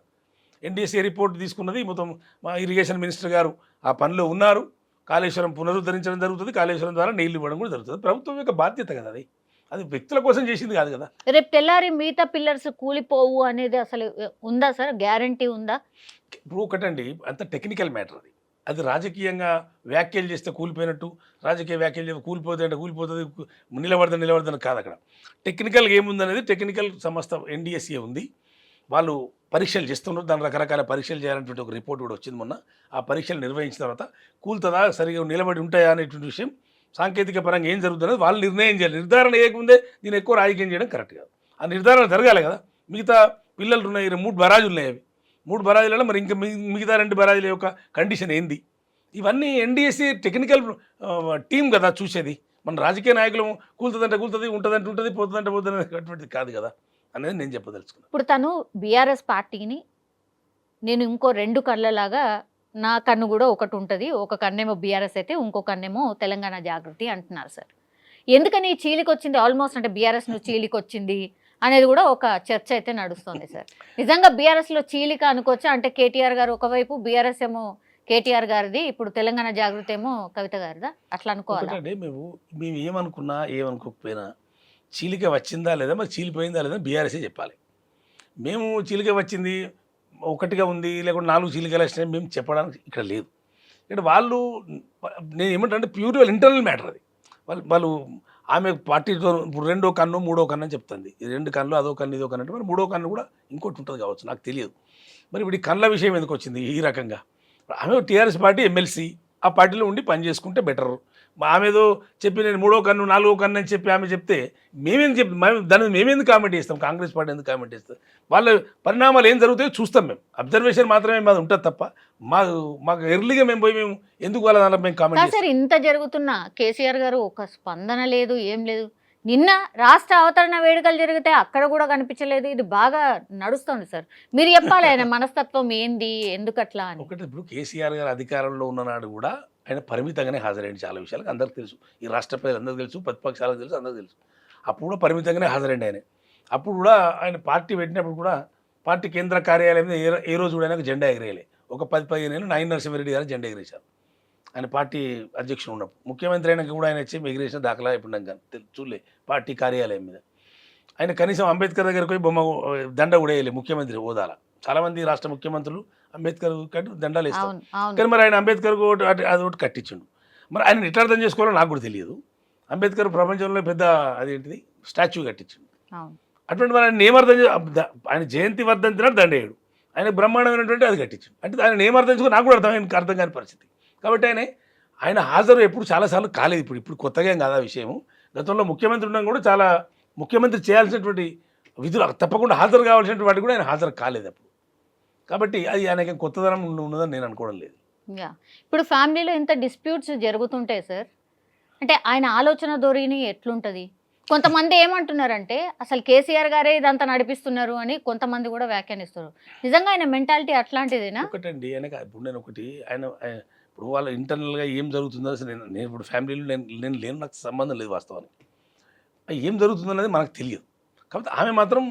ఎన్డీఎస్ఏ రిపోర్ట్ తీసుకున్నది, మొత్తం మా ఇరిగేషన్ మినిస్టర్ గారు ఆ పనిలో ఉన్నారు. కాళేశ్వరం పునరుద్ధరించడం జరుగుతుంది, కాళేశ్వరం ద్వారా నీళ్లు ఇవ్వడం కూడా జరుగుతుంది. ప్రభుత్వం యొక్క బాధ్యత కదా అది. అది వ్యక్తుల కోసం చేసింది కాదు కదా. రేపు తెల్లారి మిగతా పిల్లర్స్ కూలిపోవు అనేది అసలు ఉందా సార్? గ్యారంటీ ఉందా? ఇప్పుడు ఒకటండి, అంత టెక్నికల్ మ్యాటర్ అది. అది రాజకీయంగా వ్యాఖ్యలు చేస్తే కూలిపోయినట్టు, రాజకీయ వ్యాఖ్యలు చేస్తే కూలిపోతే అంటే కూలిపోతుంది, నిలబడదని కాదు. అక్కడ టెక్నికల్గా ఏముందనేది టెక్నికల్ సంస్థ ఎన్డీఎస్ఏ ఉంది. వాళ్ళు పరీక్షలు చేస్తున్నారు. దాని రకరకాల పరీక్షలు చేయాలనేటువంటి ఒక రిపోర్ట్ కూడా వచ్చింది మొన్న. ఆ పరీక్షలు నిర్వహించిన తర్వాత కూలుతుందా, సరిగా నిలబడి ఉంటాయా అనేటువంటి విషయం సాంకేతిక పరంగా ఏం జరుగుతుందో వాళ్ళు నిర్ణయం చేయాలి. నిర్ధారణ చేయకముందే దీన్ని ఎక్కువ రాజకీయం చేయడం కరెక్ట్ కాదు. ఆ నిర్ధారణ జరగాలి కదా. మిగతా పిల్లలు ఉన్నాయి, 3 బరాజులు ఉన్నాయి. అవి 3 బరాజులలో మరి ఇంకా మిగతా 2 బరాజుల యొక్క కండిషన్ ఏంది? ఇవన్నీ ఎన్డీఎస్సీ టెక్నికల్ టీం కదా చూసేది. మన రాజకీయ నాయకులు కూలుతుందంటే కూలుతుంది, ఉంటుందంటే ఉంటుంది, పోతుందంటే పోతుంది అటువంటిది కాదు కదా అనేది నేను చెప్పదలుచుకున్నాను. ఇప్పుడు తను బీఆర్ఎస్ పార్టీని నేను ఇంకో 2 కళ్ళలాగా, నా కన్ను కూడా ఒకటి ఉంటుంది, ఒక కన్నేమో బీఆర్ఎస్ అయితే ఇంకో కన్నేమో తెలంగాణ జాగృతి అంటున్నారు సార్. ఎందుకని చీలికి వచ్చింది ఆల్మోస్ట్, అంటే బీఆర్ఎస్ ను చీలికి వచ్చింది అనేది కూడా ఒక చర్చ అయితే నడుస్తుంది సార్. నిజంగా బీఆర్ఎస్ లో చీలిక అనుకోవచ్చా? అంటే కేటీఆర్ గారు ఒకవైపు, బీఆర్ఎస్ ఏమో కేటీఆర్ గారిది, ఇప్పుడు తెలంగాణ జాగృతి ఏమో కవిత గారిదా, అట్లా అనుకోవాలి? మేము ఏమనుకున్నా ఏమనుకోకపోయినా చీలిక వచ్చిందా లేదా, మరి చీలిపోయిందా లేదా బీఆర్ఎస్ఏ చెప్పాలి. మేము చీలిక వచ్చింది ఒకటిగా ఉంది, లేకుంటే 4 చీలికలు వచ్చినాయి మేము చెప్పడానికి ఇక్కడ లేదు. ఇక్కడ వాళ్ళు నేను ఏమంటే ప్యూర్ ఇంటర్నల్ మ్యాటర్ అది. వాళ్ళు ఆమె పార్టీతో ఇప్పుడు 2వ కన్ను 3వ కన్ను అని చెప్తుంది. ఈ 2 కన్నులు అదో కన్ను ఇదో కన్ను అంటే మరి 3వ కన్ను కూడా ఇంకోటి ఉంటుంది కావచ్చు, నాకు తెలియదు. మరి ఇప్పుడు ఈ కన్నుల విషయం ఎందుకు వచ్చింది ఈ రకంగా? ఆమె టీఆర్ఎస్ పార్టీ ఎమ్మెల్సీ, ఆ పార్టీలో ఉండి పని చేసుకుంటే బెటర్. ఆమె ఏదో చెప్పి నేను 3వ కన్ను 4వ కన్ను అని చెప్పి ఆమె చెప్తే దాని మేమెందుకు కామెంట్ చేస్తాం? కాంగ్రెస్ పార్టీ ఎందుకు కామెంట్ చేస్తాం? వాళ్ళ పరిణామాలు ఏం జరుగుతాయో చూస్తాం. మేము అబ్జర్వేషన్ మాత్రమే మాది ఉంటుంది తప్ప మాకు ఎర్లీగా మేము ఎందుకు వాళ్ళ దాంట్లో మేము కామెంట్ చేస్తాం? సార్ ఇంత జరుగుతున్నా కేసీఆర్ గారు ఒక స్పందన లేదు, ఏం లేదు. నిన్న రాష్ట్ర అవతరణ వేడుకలు జరిగితే అక్కడ కూడా కనిపించలేదు. ఇది బాగా నడుస్తుంది సార్. మీరు చెప్పాలి ఆయన మనస్తత్వం ఏంది, ఎందుకు అట్లా అని. ఒకటి ఇప్పుడు కేసీఆర్ గారు అధికారంలో ఉన్ననాడు కూడా ఆయన పరిమితంగానే హాజరైంది. చాలా విషయాలకు అందరికీ తెలుసు, ఈ రాష్ట్ర ప్రజలు అందరికీ తెలుసు, ప్రతిపక్షాలకు తెలుసు, అందరికీ తెలుసు. అప్పుడు కూడా పరిమితంగానే హాజరైంది ఆయన. అప్పుడు కూడా ఆయన పార్టీ పెట్టినప్పుడు కూడా పార్టీ కేంద్ర కార్యాలయం మీద ఏ రోజు కూడా ఆయనకు జెండా ఎగిరేయలే. ఒక 10-15 ఏళ్ళు నాయన నరసింహారెడ్డి గారు జెండా ఎగిరేశారు ఆయన పార్టీ అధ్యక్షుడు ఉన్నప్పుడు. ముఖ్యమంత్రి అయినాక కూడా ఆయన వచ్చి ఎగిరేసిన దాఖలా ఇప్పుడు నాకు చూడలే పార్టీ కార్యాలయం మీద. ఆయన కనీసం అంబేద్కర్ దగ్గరికి పోయి దండ కూడా వేయలే ముఖ్యమంత్రి హోదాల. చాలామంది రాష్ట్ర ముఖ్యమంత్రులు అంబేద్కర్ కట్టి దండాలు వేస్తారు, కానీ మరి ఆయన అంబేద్కర్ అది ఒకటి కట్టించిండు. మరి ఆయన ఎట్లా అర్థం చేసుకోవాలో నాకు కూడా తెలియదు. అంబేద్కర్ ప్రపంచంలో పెద్ద అదేంటిది స్టాచ్యూ కట్టించిండు. అటువంటి మరి ఆయన ఏమర్థం ఆయన జయంతి వర్ధంతినాడు దండేయుడు, ఆయన బ్రహ్మాండమైనటువంటి అది కట్టించిండు. అంటే ఆయన ఏమర్థం చేసుకో నాకు కూడా అర్థం కాని పరిస్థితి. కాబట్టి ఆయన హాజరు ఎప్పుడు చాలాసార్లు కాలేదు. ఇప్పుడు కొత్తగా ఏం కాదా విషయము. గతంలో ముఖ్యమంత్రి ఉండడం కూడా చాలా ముఖ్యమంత్రి చేయాల్సినటువంటి విధులు తప్పకుండా హాజరు కావాల్సినటువంటి వాటికి కూడా ఆయన హాజరు కాలేదు అప్పుడు. కాబట్టి అది ఆయనకి కొత్తదనం ఉన్నదని నేను అనుకోవడం లేదు. ఇప్పుడు ఫ్యామిలీలో ఇంత డిస్ప్యూట్స్ జరుగుతుంటాయి సార్, అంటే ఆయన ఆలోచన ధోరణి ఎట్లుంటుంది? కొంతమంది ఏమంటున్నారంటే అసలు కేసీఆర్ గారే ఇదంతా నడిపిస్తున్నారు అని కొంతమంది కూడా వ్యాఖ్యానిస్తారు. నిజంగా ఆయన మెంటాలిటీ అట్లాంటిదేనా? ఒకటండి ఇప్పుడు నేను ఆయన ఇప్పుడు వాళ్ళ ఇంటర్నల్గా ఏం జరుగుతుందో అసలు నేను ఇప్పుడు ఫ్యామిలీలో నేను లేను, నాకు సంబంధం లేదు వాస్తవానికి. ఏం జరుగుతుందనేది మనకు తెలియదు. కాబట్టి ఆమె మాత్రం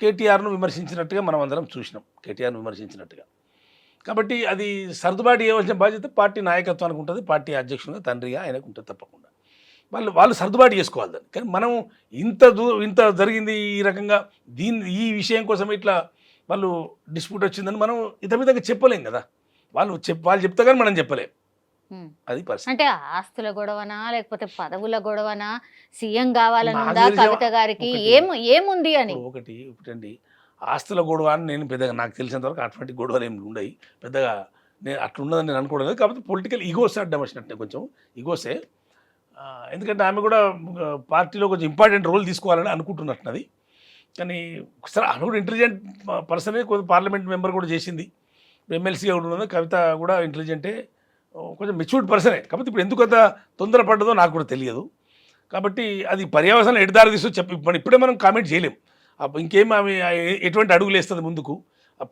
కేటీఆర్ను విమర్శించినట్టుగా మనం అందరం చూసినాం, కేటీఆర్ను విమర్శించినట్టుగా. కాబట్టి అది సర్దుబాటు చేయవలసిన బాధ్యత పార్టీ నాయకత్వానికి ఉంటుంది, పార్టీ అధ్యక్షునిగా తండ్రిగా ఆయనకు ఉంటుంది. తప్పకుండా వాళ్ళు సర్దుబాటు చేసుకోవాలి దాన్ని. కానీ మనం ఇంత జరిగింది ఈ రకంగా ఈ విషయం కోసం ఇట్లా వాళ్ళు డిస్ప్యూట్ వచ్చిందని మనం విధంగా చెప్పలేం కదా. వాళ్ళు చెప్తా కానీ మనం చెప్పలేం. అది పరిస్థితి. అంటే ఆస్తుల గొడవనా లేకపోతే పదవుల గొడవనా, సీఎం కావాలనుందా కవిత గారికి, ఏముంది అని? ఒకటండి ఆస్తుల గొడవ అని నేను పెద్దగా నాకు తెలిసినంత వరకు అటువంటి గొడవలు ఏమి ఉండవు పెద్దగా. నేను అట్లా ఉండదని నేను అనుకోవడం లేదు. కాకపోతే పొలిటికల్ ఈగోస్ అడ్డం వచ్చినట్టే, కొంచెం ఈగోసే. ఎందుకంటే ఆమె కూడా పార్టీలో కొంచెం ఇంపార్టెంట్ రోల్ తీసుకోవాలని అనుకుంటున్నట్టున్నది. కానీ ఒకసారి ఆమె కూడా ఇంటెలిజెంట్ పర్సనే, కొంచెం పార్లమెంట్ మెంబర్ కూడా చేసింది, ఎమ్మెల్సీగా కూడా ఉన్నది. కవిత కూడా ఇంటెలిజెంటే, కొంచెం మెచ్యూర్డ్ పర్సనే. కాబట్టి ఇప్పుడు ఎందుకు అంత తొందరపడ్డదో నాకు కూడా తెలియదు. కాబట్టి అది పర్యవసానం ఎడదారి తీస్తూ ఇప్పుడే మనం కామెంట్ చేయలేం. ఇంకేం ఆమె ఎటువంటి అడుగులు వేస్తుంది ముందుకు,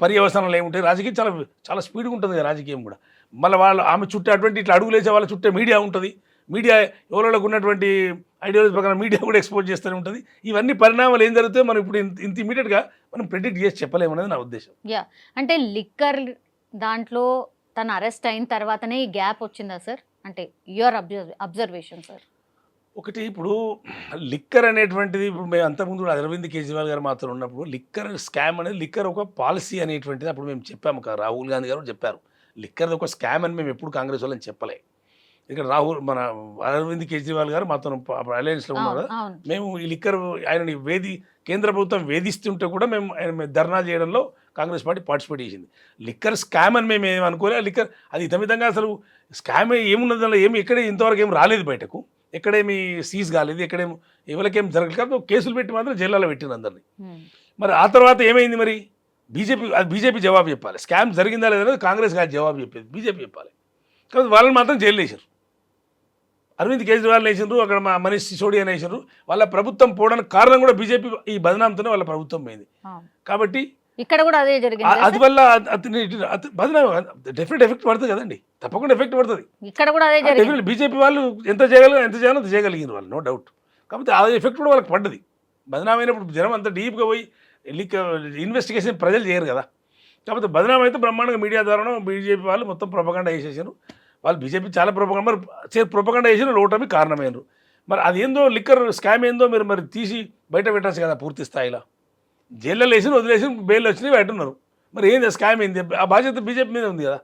పర్యవసానాలు ఏముంటాయి. రాజకీయం చాలా చాలా స్పీడ్గా ఉంటుంది కదా రాజకీయం కూడా. మళ్ళీ ఆమె చుట్టే అటువంటి ఇట్లా అడుగులు వేసే వాళ్ళ చుట్టే మీడియా ఉంటుంది. మీడియా ఎవరికి ఉన్నటువంటి ఐడియాలజీ ప్రకారం మీడియా కూడా ఎక్స్పోజ్ చేస్తూనే ఉంటుంది. ఇవన్నీ పరిణామాలు ఏం జరుగుతాయో మనం ఇప్పుడు ఇంత ఇమీడియట్గా మనం ప్రిడిక్ట్ చేసి చెప్పలేమనేది నా ఉద్దేశం. అంటే లిక్కర్ దాంట్లో తను అరెస్ట్ అయిన తర్వాతనే ఈ గ్యాప్ వచ్చిందా సార్? అంటే యువర్ అబ్జర్వేషన్ సార్. ఒకటి ఇప్పుడు లిక్కర్ అనేటువంటిది ఇప్పుడు మేము అంతకుముందు కూడా అరవింద్ కేజ్రీవాల్ గారు మాత్రం ఉన్నప్పుడు లిక్కర్ స్కామ్ అనేది, లిక్కర్ ఒక పాలసీ అనేటువంటిది అప్పుడు మేము చెప్పాము. రాహుల్ గాంధీ గారు చెప్పారు లిక్కర్ ఒక స్కామ్ అని. మేము ఎప్పుడు కాంగ్రెస్ వాళ్ళని చెప్పలే. ఇక్కడ రాహుల్ మన అరవింద్ కేజ్రీవాల్ గారు మాతో అలయన్స్లో ఉన్నారు అవును కదా, అవును మేము ఈ లిక్కర్ ఆయనని కేంద్ర ప్రభుత్వం వేధిస్తుంటే కూడా మేము ధర్నా చేయడంలో కాంగ్రెస్ పార్టీ పార్టిసిపేట్ చేసింది. లిక్కర్ స్కామ్ అని మేము ఏమనుకోలే, లిక్కర్ అది ఇతమితంగా అసలు స్కామ్ ఏమున్నది అలా ఎక్కడ ఇంతవరకు ఏం రాలేదు బయటకు, ఎక్కడేమి సీజ్ కాలేదు, ఎక్కడేమి ఎవరికేం జరగలేదు, కాబట్టి కేసులు పెట్టి మాత్రం జైల్లో పెట్టిన అందరినీ. మరి ఆ తర్వాత ఏమైంది మరి బీజేపీ జవాబు చెప్పాలి, స్కామ్ జరిగిందా లేదా కాంగ్రెస్ కాదు జవాబు చెప్పేది, బీజేపీ చెప్పాలి. కాబట్టి వాళ్ళని మాత్రం జైలు వేసారు, అరవింద్ కేజ్రీవాల్ వేసారు, అక్కడ మనీష్ సిసోడియా వేసారు. వాళ్ళ ప్రభుత్వం పోవడానికి కారణం కూడా బీజేపీ ఈ బదనాంతోనే వాళ్ళ ప్రభుత్వం పోయింది. కాబట్టి ఇక్కడ కూడా అదే జరిగింది. అది వల్ల బదనాం డెఫినెట్ ఎఫెక్ట్ పడుతుంది కదండి, తప్పకుండా ఎఫెక్ట్ పడుతుంది. ఇక్కడ కూడా అదే జరిగింది. బీజేపీ వాళ్ళు ఎంత చేయాలో అంత చేయగలిగిన వాళ్ళు, నో డౌట్. కాబట్టి ఆ ఎఫెక్ట్ కూడా వాళ్ళకి పడ్డది. బదనామైనప్పుడు జనం అంత డీప్గా పోయి ఇన్వెస్టిగేషన్ ప్రజలు చేయరు కదా. కాకపోతే బదనాం అయితే బ్రహ్మాండంగా మీడియా ద్వారా బీజేపీ వాళ్ళు మొత్తం ప్రొపగండా వేసేసారు. వాళ్ళు బీజేపీ చాలా ప్రొపగండా వేసిన ఓటమి కారణమైనరు. మరి అదేందో లిక్కర్ స్కామ్ ఏందో మరి తీసి బయట పెట్టచ్చు కదా పూర్తి స్థాయిలో. జైల్లో వేసి వదిలేసి బెయిల్ వచ్చినాయి పెట్టున్నారు. మరి ఏంది స్కామ్ ఏంది, ఆ బాధ్యత బీజేపీ మీద ఉంది కదా,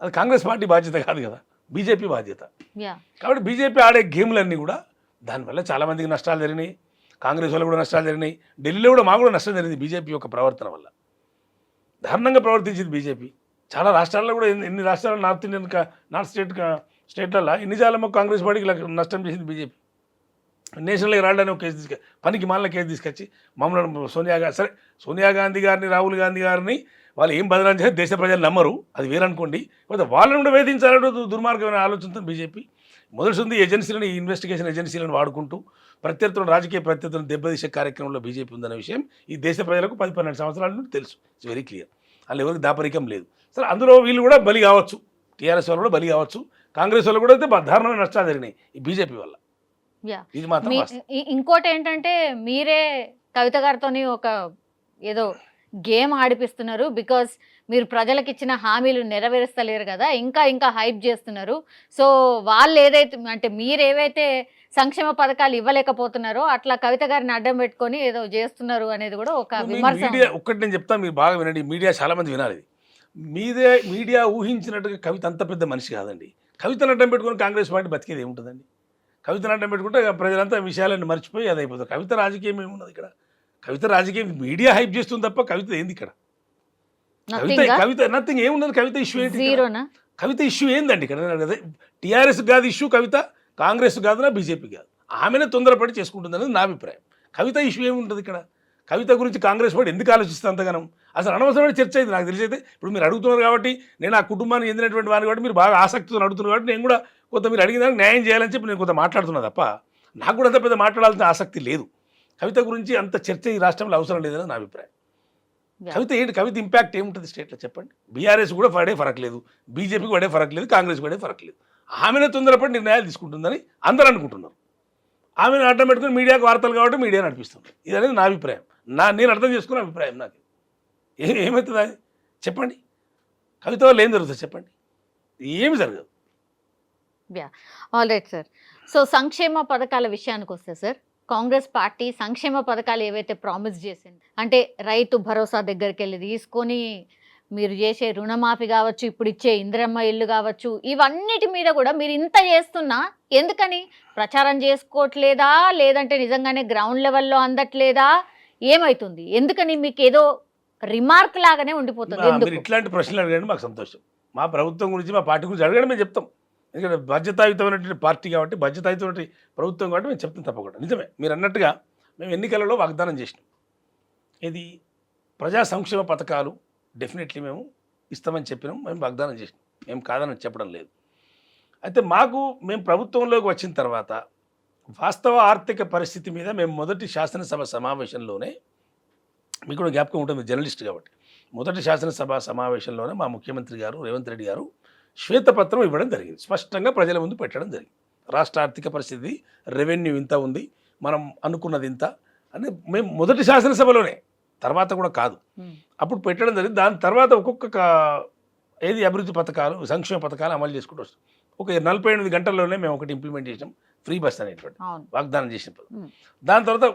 అది కాంగ్రెస్ పార్టీ బాధ్యత కాదు కదా, బీజేపీ బాధ్యత. కాబట్టి బీజేపీ ఆడే గేమ్లన్నీ కూడా దానివల్ల చాలామందికి నష్టాలు జరిగినాయి, కాంగ్రెస్ వాళ్ళు కూడా నష్టాలు జరిగినాయి, ఢిల్లీలో కూడా మాకు కూడా నష్టం జరిగింది బీజేపీ యొక్క ప్రవర్తన వల్ల. దారుణంగా ప్రవర్తించింది బీజేపీ. చాలా రాష్ట్రాల్లో కూడా ఎన్ని రాష్ట్రాలు నార్త్ స్టేట్లలో ఎన్నిసార్లు కాంగ్రెస్ పార్టీకి నష్టం చేసింది బీజేపీ. నేషనల్గా రావడానికి ఒక కేసు పనికి మాలిన కేసు తీసుకొచ్చి మమ్మల్ని సోనియా గాంధీ గారిని రాహుల్ గాంధీ గారిని వాళ్ళు ఏం బదనాం చేస్తే దేశ ప్రజలు నమ్మరు, అది వేరనుకోండి. కాకపోతే వాళ్ళని కూడా వేధించాలంటే దుర్మార్గమైన ఆలోచనతో బీజేపీ మొదటి ఏజెన్సీలను, ఇన్వెస్టిగేషన్ ఏజెన్సీలను వాడుకుంటూ రాజకీయ ప్రత్యర్థులను దెబ్బతీసే కార్యక్రమంలో బీజేపీ ఉందనే విషయం ఈ దేశ ప్రజలకు 10-12 సంవత్సరాల నుండి తెలుసు. It's very clear. వాళ్ళు ఎవరికి దాపరికం లేదు. సరే, అందులో వీళ్ళు కూడా బలి కావచ్చు, టీఆర్ఎస్ వాళ్ళు కూడా బలి కావచ్చు, కాంగ్రెస్ వాళ్ళు కూడా అయితే దారుణమైన నష్టాలు జరిగినాయి ఈ బీజేపీ వల్ల. ఇది మాత్రం ఇంకోటి ఏంటంటే మీరే కవిత గారితో ఒక ఏదో గేమ్ ఆడిపిస్తున్నారు. బికాస్ మీరు ప్రజలకు ఇచ్చిన హామీలు నెరవేరుస్తలేరు కదా, ఇంకా హైప్ చేస్తున్నారు. సో వాళ్ళు ఏదైతే అంటే మీరు ఏవైతే సంక్షేమ పథకాలు ఇవ్వలేకపోతున్నారో అట్లా కవిత గారిని అడ్డం పెట్టుకొని ఏదో చేస్తున్నారు అనేది కూడా ఒక విమర్శ. ఒక్కటి నేను చెప్తాను, మీరు బాగా వినండి. మీడియా చాలా మంది వినాలి. మీడియా ఊహించినట్టుగా కవిత అంత పెద్ద మనిషి కాదండి. కవితను అడ్డం పెట్టుకొని కాంగ్రెస్ పార్టీ బతికేది ఏముంటుందండి? కవితను అడ్డం పెట్టుకుంటే ప్రజలంతా విషయాలన్నీ మర్చిపోయి అది అయిపోతుంది. కవిత రాజకీయం ఏమున్నది ఇక్కడ? కవిత రాజకీయం మీడియా హైప్ చేస్తుంది తప్ప కవిత ఏంది ఇక్కడ? కవిత నథింగ్, ఏమున్నది? కవిత ఇష్యూ ఏంటి? కవిత ఇష్యూ ఏందండి ఇక్కడ? టీఆర్ఎస్ కాదు ఇష్యూ కవిత, కాంగ్రెస్ కాదు, నా బీజేపీ కాదు. ఆమెనే తొందరపడి చేసుకుంటుంది అనేది నా అభిప్రాయం. కవిత ఇష్యూ ఏముంటుంది ఇక్కడ? కవిత గురించి కాంగ్రెస్ పార్టీ ఎందుకు ఆలోచిస్తే అంతగానం? అసలు అనవసరమైన చర్చ అయింది నాకు తెలిసి. అయితే ఇప్పుడు మీరు అడుగుతున్నారు కాబట్టి, నేను ఆ కుటుంబానికి చెందినటువంటి వారిని కాబట్టి మీరు బాగా ఆసక్తితో అడుగుతున్నారు కాబట్టి నేను కూడా కొంత మీరు అడిగిన దానికి న్యాయం చేయాలని చెప్పి నేను కొంత మాట్లాడుతున్నా తప్ప నాకు కూడా అంత పెద్ద మాట్లాడాల్సిన ఆసక్తి లేదు. కవిత గురించి అంత చర్చ ఈ రాష్ట్రంలో అవసరం లేదని నా అభిప్రాయం. కవిత ఏంటి? కవిత ఇంపాక్ట్ ఏముంటుంది స్టేట్లో చెప్పండి? బీఆర్ఎస్ కూడా పడే ఫరక్ లేదు, బీజేపీకి పడే ఫరక్ లేదు, కాంగ్రెస్ పడే ఫరక్ లేదు. ఆమెనే తొందరపడి నిర్ణయాలు తీసుకుంటుందని అందరూ అనుకుంటున్నారు. ఆమెను అడ్డం పెట్టుకుని మీడియాకు వార్తలు కాబట్టి మీడియా నడిపిస్తుంది. ఇది అనేది నా అభిప్రాయం, నేను అర్థం చేసుకున్న అభిప్రాయం. నాకు ఏమవుతుంది అది చెప్పండి? కవిత వల్ల ఏం జరుగుతుంది చెప్పండి? ఏమి జరగదు. All right sir. సో సంక్షేమ పథకాల విషయానికి వస్తే సార్, కాంగ్రెస్ పార్టీ సంక్షేమ పథకాలు ఏవైతే ప్రామిస్ చేసింది అంటే రైతు భరోసా దగ్గరికి వెళ్ళి తీసుకొని మీరు చేసే రుణమాఫీ కావచ్చు, ఇప్పుడు ఇచ్చే ఇందిరమ్మ ఇల్లు కావచ్చు, ఇవన్నిటి మీద కూడా మీరు ఇంత చేస్తున్నా ఎందుకని ప్రచారం చేసుకోవట్లేదా? లేదంటే నిజంగానే గ్రౌండ్ లెవెల్లో అందట్లేదా? ఏమవుతుంది? ఎందుకని మీకు ఏదో రిమార్క్ లాగానే ఉండిపోతుంది? ఇట్లాంటి ప్రశ్నలు అడగండి, మాకు సంతోషం. మా ప్రభుత్వం గురించి, మా పార్టీ గురించి అడగడం మేము చెప్తాం. ఎందుకంటే బాధ్యతాయుతమైనటువంటి పార్టీ కాబట్టి, బాధ్యతాయుతమైన ప్రభుత్వం కాబట్టి మేము చెప్తాం తప్పకుండా. నిజమే మీరు అన్నట్టుగా మేము ఎన్నికలలో వాగ్దానం చేసినాం. ఇది ప్రజా సంక్షేమ పథకాలు డెఫినెట్లీ మేము ఇస్తామని చెప్పినాం, మేము వాగ్దానం చేసినాం, మేము కాదని చెప్పడం లేదు. అయితే మేము ప్రభుత్వంలోకి వచ్చిన తర్వాత వాస్తవ ఆర్థిక పరిస్థితి మీద మేము మొదటి శాసనసభ సమావేశంలోనే, మీకు కూడా జ్ఞాపకం ఉంటుంది జర్నలిస్ట్ కాబట్టి, మొదటి శాసనసభ సమావేశంలోనే మా ముఖ్యమంత్రి గారు రేవంత్ రెడ్డి గారు శ్వేతపత్రం ఇవ్వడం జరిగింది. స్పష్టంగా ప్రజల ముందు పెట్టడం జరిగింది. రాష్ట్ర ఆర్థిక పరిస్థితి, రెవెన్యూ ఇంత ఉంది, మనం అనుకున్నది ఇంత అని మేము మొదటి శాసనసభలోనే, తర్వాత కూడా కాదు, అప్పుడు పెట్టడం జరిగింది. దాని తర్వాత ఒక్కొక్క అభివృద్ధి పథకాలు, సంక్షేమ పథకాలు అమలు చేసుకుంటూ వస్తాం. ఒక 48 గంటల్లోనే మేము ఒకటి ఇంప్లిమెంట్ చేసాం, ఫ్రీ బస్ అనేటువంటి వాగ్దానం చేసినప్పుడు. దాని తర్వాత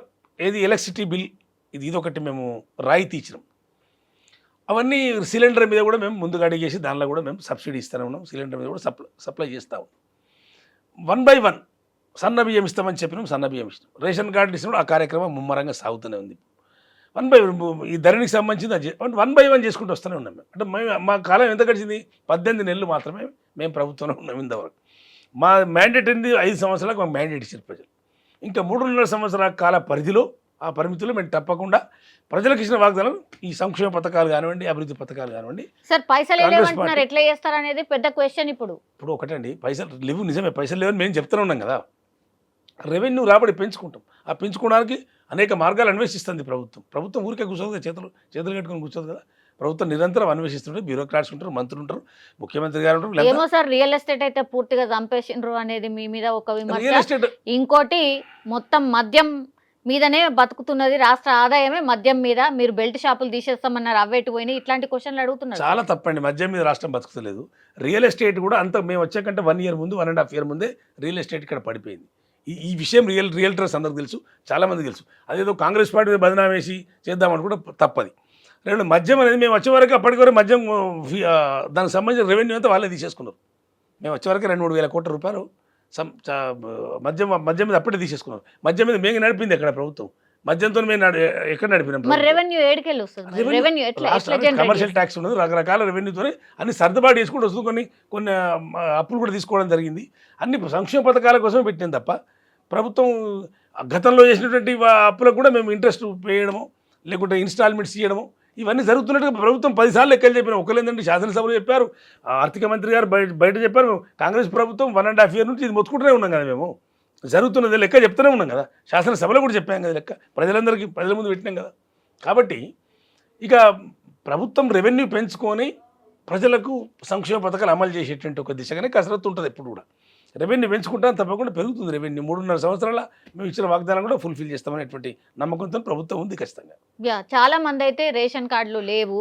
ఎలక్ట్రిసిటీ బిల్, ఇదొకటి మేము రాయితీ ఇచ్చినాం. అవన్నీ సిలిండర్ మీద కూడా మేము ముందుగా అడిగేసి దానిలో కూడా మేము సబ్సిడీ ఇస్తూనే ఉన్నాం. సిలిండర్ మీద కూడా సప్లై చేస్తూ ఉన్నాం. 1 by 1 సన్న బియ్యం ఇస్తామని చెప్పినాం, సన్న బియ్యం ఇస్తాం. రేషన్ కార్డులు ఇచ్చినప్పుడు ఆ కార్యక్రమం ముమ్మరంగా సాగుతూనే ఉంది. 1 by 1 ఈ ధరణికి సంబంధించింది అది 1 by 1 చేసుకుంటూ వస్తూనే ఉన్నాం మేము. అంటే మేము మా కాలం ఎంత గడిచింది? 18 నెలలు మాత్రమే మేము ప్రభుత్వంలో ఉన్నాం ఇంతవరకు. మా మ్యాండేట్ ఏంది? 5 సంవత్సరాలకు మాకు మ్యాండేట్ ఇచ్చారు ప్రజలు. ఇంకా 3.5 సంవత్సరాల కాల పరిధిలో, ఆ పరిమితిలో మేము తప్పకుండా ప్రజలకు ఇచ్చిన వాగ్దానం ఈ సంక్షేమ పథకాలు కానివ్వండి, అభివృద్ధి పథకాలు కానివ్వండి. సార్ పైసలు లేవంటున్నారు, ఎట్లా చేస్తారు అనేది పెద్ద క్వశ్చన్. ఇప్పుడు ఒకటండి, పైసలు లేవు, నిజమే పైసలు లేవని మేము చెప్తూనే ఉన్నాం కదా. రెవెన్యూ రాబడి పెంచుకుంటాం. ఆ పెంచుకోవడానికి అనేక మార్గాలు అన్వేషిస్తుంది ప్రభుత్వం ఊరికే కూర్చోదు కదా, చేతులు కట్టుకొని కూర్చోదు కదా. ప్రభుత్వం నిరంతరం అన్వేషిస్తుంటే బ్యూరోక్రాట్స్ ఉంటారు, మంత్రులు ఉంటారు, ముఖ్యమంత్రి గారు ఉంటారు. ఏమో సార్, రియల్ ఎస్టేట్ అయితే పూర్తిగా చంపేసిండ్రు అనేది మీ మీద ఒక రియల్ విమర్శ. ఎస్టేట్ ఇంకోటి మొత్తం మద్యం మీదనే బతుకుతున్నది రాష్ట్ర ఆదాయమే మద్యం మీద. మీరు బెల్ట్ షాపులు తీసేస్తామన్నారు, అవేటి పోయినాయి, ఇట్లాంటి క్వశ్చన్లు అడుగుతున్నారు. చాలా తప్పండి. మద్యం మీద రాష్ట్రం బతుకుతలేదు. రియల్ ఎస్టేట్ కూడా అంత మేము వచ్చాకంటే 1 year ముందు 1.5 year ముందే రియల్ ఎస్టేట్ ఇక్కడ పడిపోయింది. ఈ విషయం రియల్టర్స్ అందరికి తెలుసు, చాలామంది తెలుసు. అదేదో కాంగ్రెస్ పార్టీ మీద బదనాం వేసి చేద్దామని కూడా తప్పది. రెండు మద్యం అనేది మేము వచ్చే వరకు అప్పటికి వరకు మద్యం దానికి సంబంధించిన రెవెన్యూ అంతా వాళ్ళే తీసేసుకున్నారు. మేము వచ్చే వరకు 2-3 వేల కోట్ల రూపాయలు మద్యం మీద అప్పుడే తీసేసుకున్నారు. మద్యం మీద మేము నడిపింది ఎక్కడ ప్రభుత్వం? మద్యంతో మేము ఎక్కడ నడిపినాం? రెవెన్యూ ఏడుకెళ్ళి వస్తుంది, రెవెన్యూ కమర్షియల్ ట్యాక్స్ ఉండదు, రకరకాల రెవెన్యూతో అన్ని సర్దుబాటు చేసుకుంటూ వస్తుంది. కొన్ని అప్పులు కూడా తీసుకోవడం జరిగింది. అన్ని సంక్షేమ పథకాల కోసమే పెట్టింది తప్ప ప్రభుత్వం గతంలో చేసినటువంటి అప్పులకు కూడా మేము ఇంట్రెస్ట్ వేయడము, లేకుంటే ఇన్స్టాల్మెంట్స్ ఇవ్వడము, ఇవన్నీ జరుగుతున్నట్టుగా ప్రభుత్వం 10 సార్లు లెక్కలు చెప్పిన. ఒకళ్ళేందంటే శాసనసభలో చెప్పారు, ఆర్థిక మంత్రి గారు బయట చెప్పారు. కాంగ్రెస్ ప్రభుత్వం 1.5 year నుంచి ఇది మొత్తుకుంటూనే ఉన్నాం కదా. మేము జరుగుతున్నది లెక్క చెప్తూనే ఉన్నాం కదా, శాసనసభలో కూడా చెప్పాం కదా లెక్క, ప్రజల ముందు పెట్టినాం కదా. కాబట్టి ఇక ప్రభుత్వం రెవెన్యూ పెంచుకొని ప్రజలకు సంక్షేమ పథకాలు అమలు చేసేటువంటి ఒక దిశగానే కసరత్తు ఉంటుంది. ఎప్పుడు కూడా రెవెన్యూ పెంచుకుంటాం, తప్పకుండా పెరుగుతుంది రెవెన్యూ. 3.5 సంవత్సరాల మేము ఇచ్చిన వాగ్దానం కూడా ఫుల్ఫిల్ చేస్తామనేటువంటి నమ్మకంతో ప్రభుత్వం ఉంది ఖచ్చితంగా. చాలా మంది అయితే రేషన్ కార్డులు లేవు,